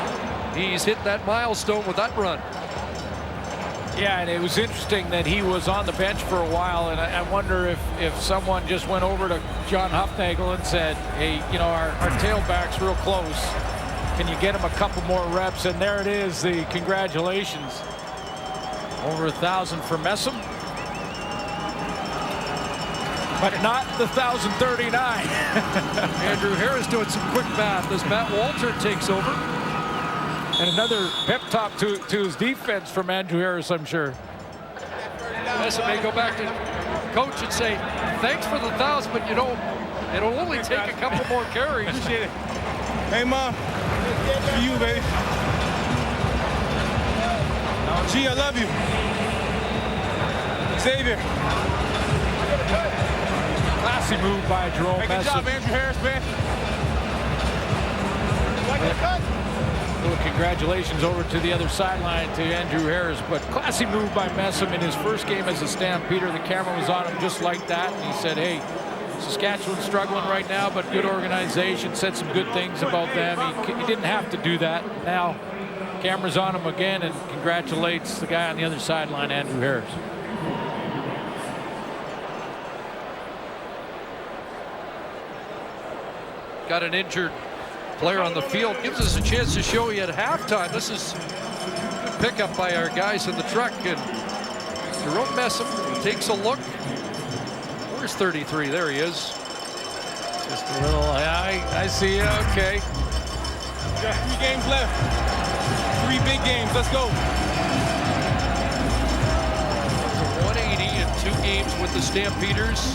he's hit that milestone with that run. Yeah, and it was interesting that he was on the bench for a while, and I wonder if someone just went over to John Hufnagel and said, hey, you know, our tailback's real close. Can you get him a couple more reps? And there it is, the congratulations. Over 1,000 for Messam. But not the 1,039. Andrew Harris doing some quick math as Matt Walter takes over. And another pep talk to his defense from Andrew Harris, I'm sure. Messam may go back to coach and say, thanks for the 1,000, but you know, it'll only take a couple more carries. Appreciate it. Hey, Mom. For you, baby. G, I love you. Xavier. Classy move by Jerome Messam. Good job, Andrew Harris, man. Little congratulations over to the other sideline to Andrew Harris, but classy move by Messam in his first game as a Stampeder. The camera was on him just like that, and he said, hey, Saskatchewan's struggling right now, but good organization, said some good things about them. He didn't have to do that. Now, camera's on him again and congratulates the guy on the other sideline, Andrew Harris. Got an injured player on the field. Gives us a chance to show you at halftime. This is a good pickup by our guys in the truck. And Jerome Messam takes a look. Where's 33? There he is. Just a little, I see you. Okay. We got 3 games left. 3 big games. Let's go. 180 in 2 games with the Stampeders.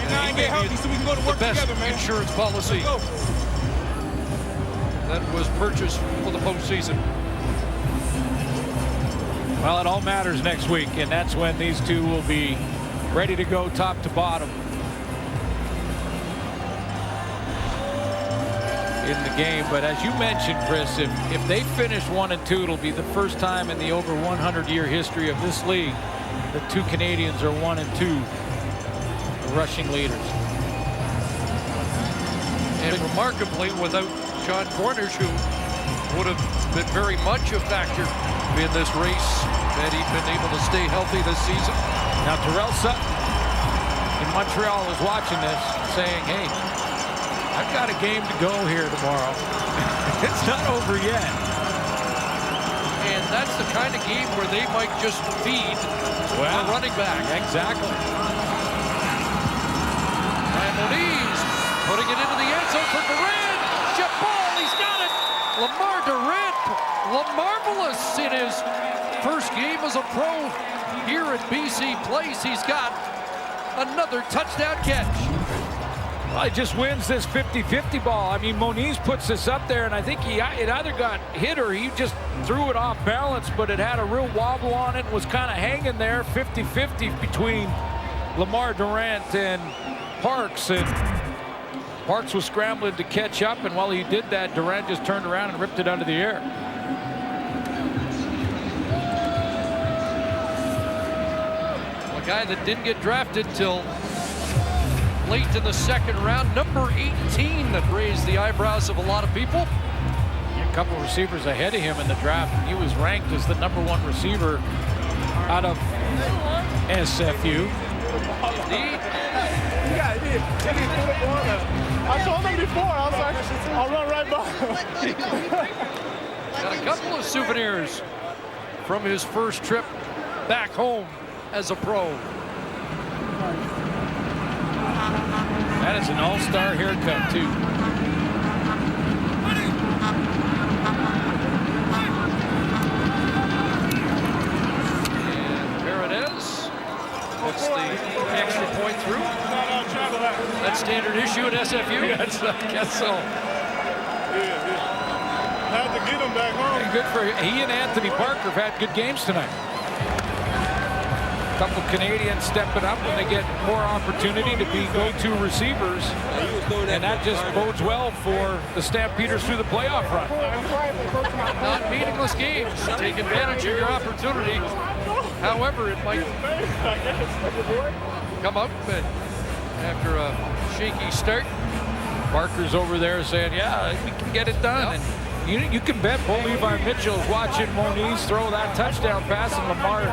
And I get healthy so we can go to work the best together, man. insurance policy. Let's go. that was purchased for the postseason. Well, it all matters next week, and that's when these two will be ready to go top to bottom in the game. But as you mentioned, Chris, if they finish 1-2, it'll be the first time in the over 100-year history of this league that two Canadians are 1-2, the rushing leaders. And remarkably, without John Cornish, who would have been very much a factor in this race, that he'd been able to stay healthy this season. Now, Terrell Sutton in Montreal is watching this, saying, hey, I've got a game to go here tomorrow. It's not over yet. And that's the kind of game where they might just feed the running back. Exactly. And Moniz putting it into the end zone for Durant. Jump ball, he's got it. Lamar Durant, marvelous in his first game as a pro here at BC Place. He's got another touchdown catch. Well, he just wins this 50-50 ball. I mean, Moniz puts this up there, and I think it either got hit or he just threw it off balance, but it had a real wobble on it and was kind of hanging there 50-50 between Lamar Durant and Parks. And Parks was scrambling to catch up, and while he did that, Durant just turned around and ripped it out of the air. A guy that didn't get drafted till late in the second round, number 18, that raised the eyebrows of a lot of people. A couple receivers ahead of him in the draft. He was ranked as the #1 receiver out of SFU. Indeed. Yeah, he did. I told him before. I was like, I'll run right by. Got a couple of souvenirs from his first trip back home as a pro. That is an all-star haircut, too. And there it is. Puts the extra point through. That's standard issue at SFU? Yes, I guess so. Yeah. Had to get him back home. Good for he and Anthony Parker have had good games tonight. A couple Canadians stepping up when they get more opportunity to be go-to receivers, and that just bodes well for the Stampeders through the playoff run. Not meaningless games. Take advantage of your opportunity. However, it might come up, but after a shaky start, Parker's over there saying, yeah, we can get it done. Yep. And you can bet Bo Levi Mitchell's watching Moniz throw that touchdown pass and Lamar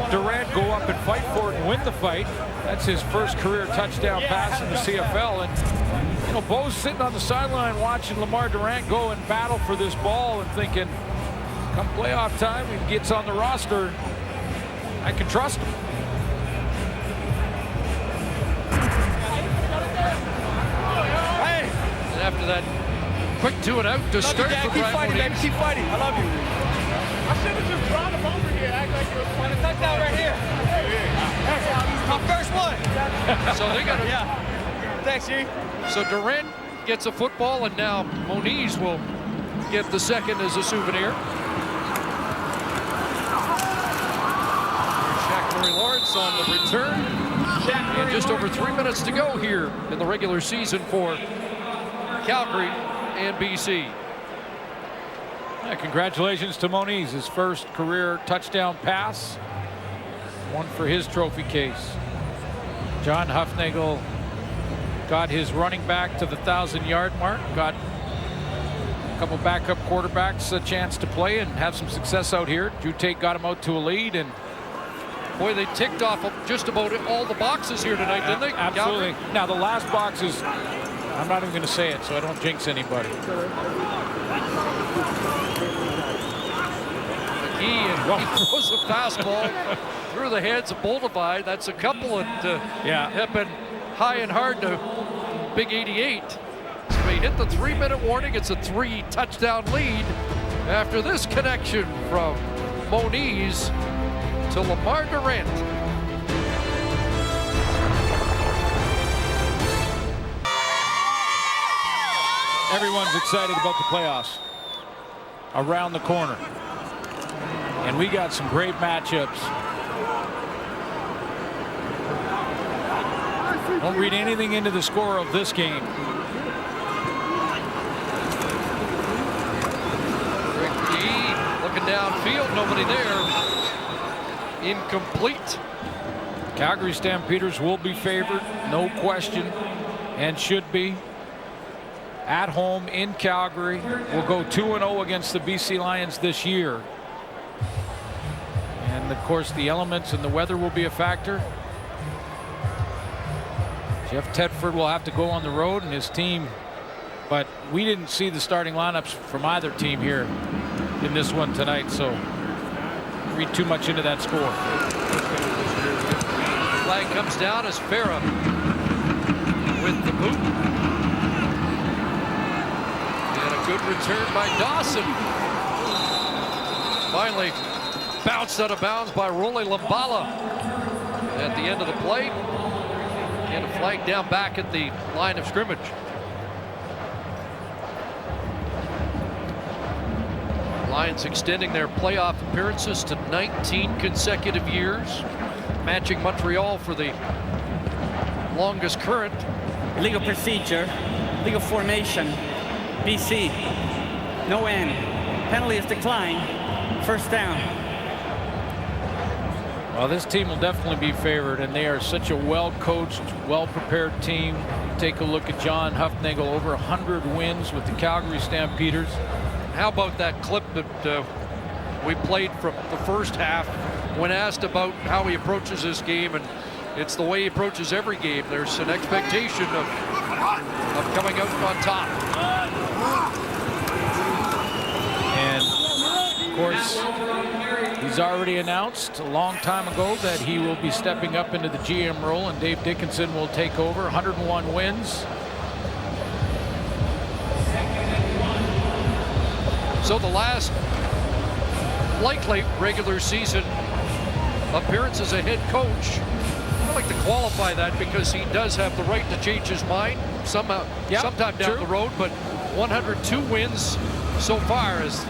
Durant go up and fight for it and win the fight. That's his first career touchdown pass in the CFL. And, you know, Bo's sitting on the sideline watching Lamar Durant go and battle for this ball and thinking, come playoff time, he gets on the roster, I can trust him. and after that quick 2 and out to start for Keep fighting, baby. Keep fighting. I love you. I should have just brought him over here. Act like it was fun. Touchdown right here. My first one. So they got Yeah. Thanks, G. So Durant gets a football, and now Moniz will get the second as a souvenir. Shaq Lawrence on the return. And just over 3 minutes to go here in the regular season for Calgary and BC. Yeah, congratulations to Moniz, his first career touchdown pass. One for his trophy case. John Huffnagel got his running back to the 1,000-yard mark, got a couple backup quarterbacks a chance to play and have some success out here. Drew Tate got him out to a lead, and boy, they ticked off just about all the boxes here tonight, didn't they? Absolutely. Calgary? Now, the last box is, I'm not even going to say it so I don't jinx anybody. He throws a fastball through the heads of Boldivide. That's a couple that have been high and hard to Big 88. So he hit the 3-minute warning. It's a 3-touchdown lead after this connection from Moniz to Lamar Durant. Everyone's excited about the playoffs around the corner. And we got some great matchups. Don't read anything into the score of this game. Looking downfield, nobody there. Incomplete. Calgary Stampeders will be favored, no question, and should be. At home in Calgary. We'll go 2-0 against the BC Lions this year. And of course the elements and the weather will be a factor. Jeff Tedford will have to go on the road and his team, but we didn't see the starting lineups from either team here in this one tonight, so read too much into that score. Flag comes down as Farah with the boot. And a good return by Dawson. Finally bounced out of bounds by Rolly Lambala at the end of the play. And a flag down back at the line of scrimmage. Lions extending their playoff appearances to 19 consecutive years, matching Montreal for the longest current. Legal procedure, legal formation, BC, no end. Penalty is declined, first down. Well, this team will definitely be favored, and they are such a well-coached, well-prepared team. Take a look at John Huffnagel, over 100 wins with the Calgary Stampeders. How about that clip that we played from the first half when asked about how he approaches this game, and it's the way he approaches every game. There's an expectation of coming out on top. And of course, he's already announced a long time ago that he will be stepping up into the GM role, and Dave Dickinson will take over. 101 wins. So the last likely regular season appearance as a head coach, I'd like to qualify that because he does have the right to change his mind sometime down the road, but 102 wins so far as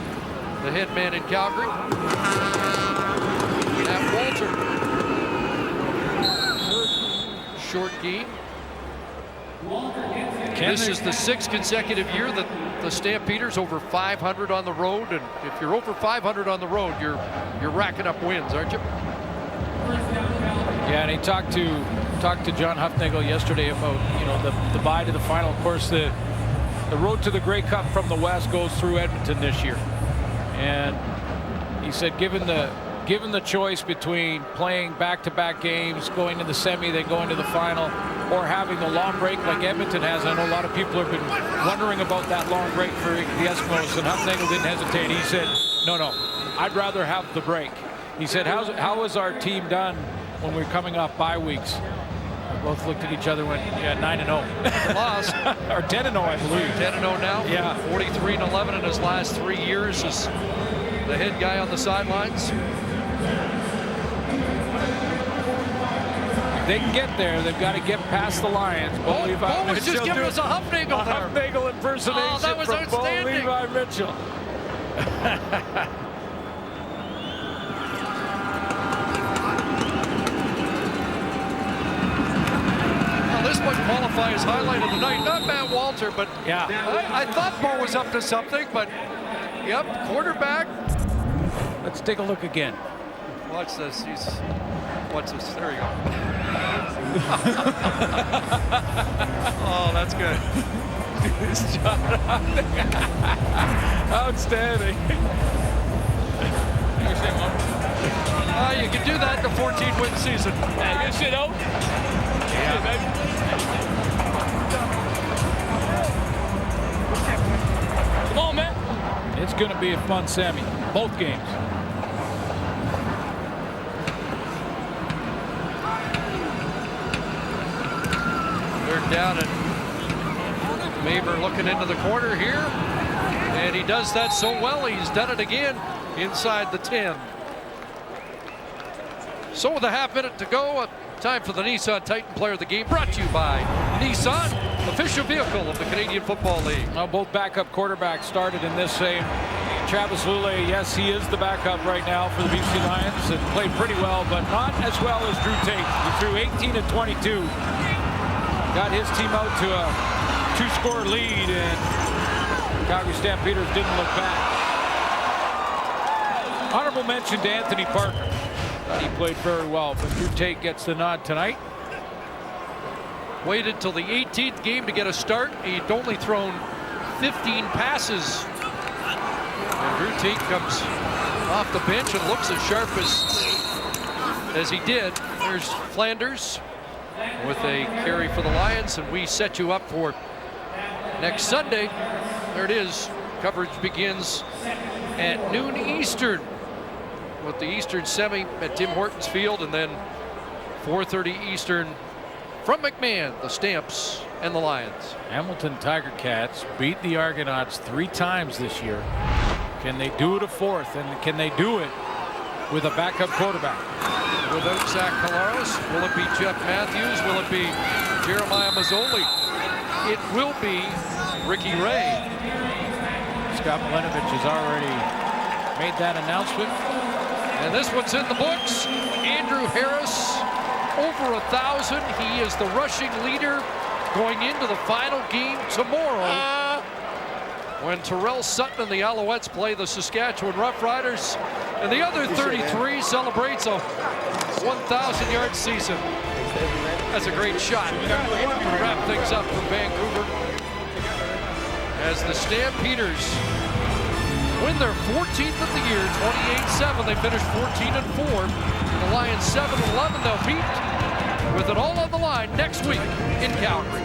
the head man in Calgary. Matt Walter. Short game. This is the 6th consecutive year that the Stampeders over 500 on the road, and if you're over 500 on the road, you're racking up wins, aren't you? Yeah, and he talked to John Huffnagel yesterday about the bye to the final. Of course, the road to the Grey Cup from the West goes through Edmonton this year, and he said given the choice between playing back-to-back games, going to the semi, then going to the final, or having the long break like Edmonton has. I know a lot of people have been wondering about that long break for the Eskimos, and Huffnagel didn't hesitate. He said, no, I'd rather have the break. He said, how is our team done when we're coming off bye weeks? We both looked at each other and went, yeah, 9-0. Lost. Or 10-0, I believe. 10-0 now. Yeah. 43-11 in his last 3 years as the head guy on the sidelines. If they can get there, they've got to get past the Lions. Bo was just giving us a Huffnagel there. Huffnagel impersonation that was from outstanding. Bo Levi Mitchell. This might qualify as highlight of the night. Not Matt Walter, but yeah, I thought Bo was up to something, but yep, quarterback. Let's take a look again. Watch this. Watch this. There you go. Oh, that's good. Outstanding. You can do that in a 14-win season. Hey, good shit, oh. Yeah, baby. Come on, man. It's going to be a fun semi. Both games. They're down and Maber looking into the corner here. And he does that so well, he's done it again inside the 10. So with a half minute to go, time for the Nissan Titan Player of the Game, brought to you by Nissan. official vehicle of the Canadian Football League. Now both backup quarterbacks started in this same. Travis Lulay, yes, he is the backup right now for the BC Lions and played pretty well, but not as well as Drew Tate. He threw 18 of 22. Got his team out to a 2-score lead, and Calgary Stampeders didn't look back. Honorable mention to Anthony Parker. He played very well, but Drew Tate gets the nod tonight. Waited till the 18th game to get a start. He'd only thrown 15 passes. And Drew Tate comes off the bench and looks as sharp as he did. There's Flanders with a carry for the Lions, and we set you up for next Sunday. There it is. Coverage begins at noon Eastern with the Eastern semi at Tim Hortons Field, and then 4:30 Eastern from McMahon, the Stamps and the Lions. Hamilton Tiger Cats beat the Argonauts 3 times this year. Can they do it a 4th? And can they do it with a backup quarterback? Without Zach Colaros, will it be Jeff Matthews? Will it be Jeremiah Mazzoli? It will be Ricky Ray. Scott Milenovich has already made that announcement. And this one's in the books. Andrew Harris, over 1,000. He is the rushing leader going into the final game tomorrow when Terrell Sutton and the Alouettes play the Saskatchewan Roughriders. And the other 33 celebrates a 1,000-yard season. That's a great shot. Wrap things up from Vancouver as the Stampeders win their 14th of the year, 28-7. They finished 14-4. The Lions 7-11. They'll beat with it all on the line next week in Calgary.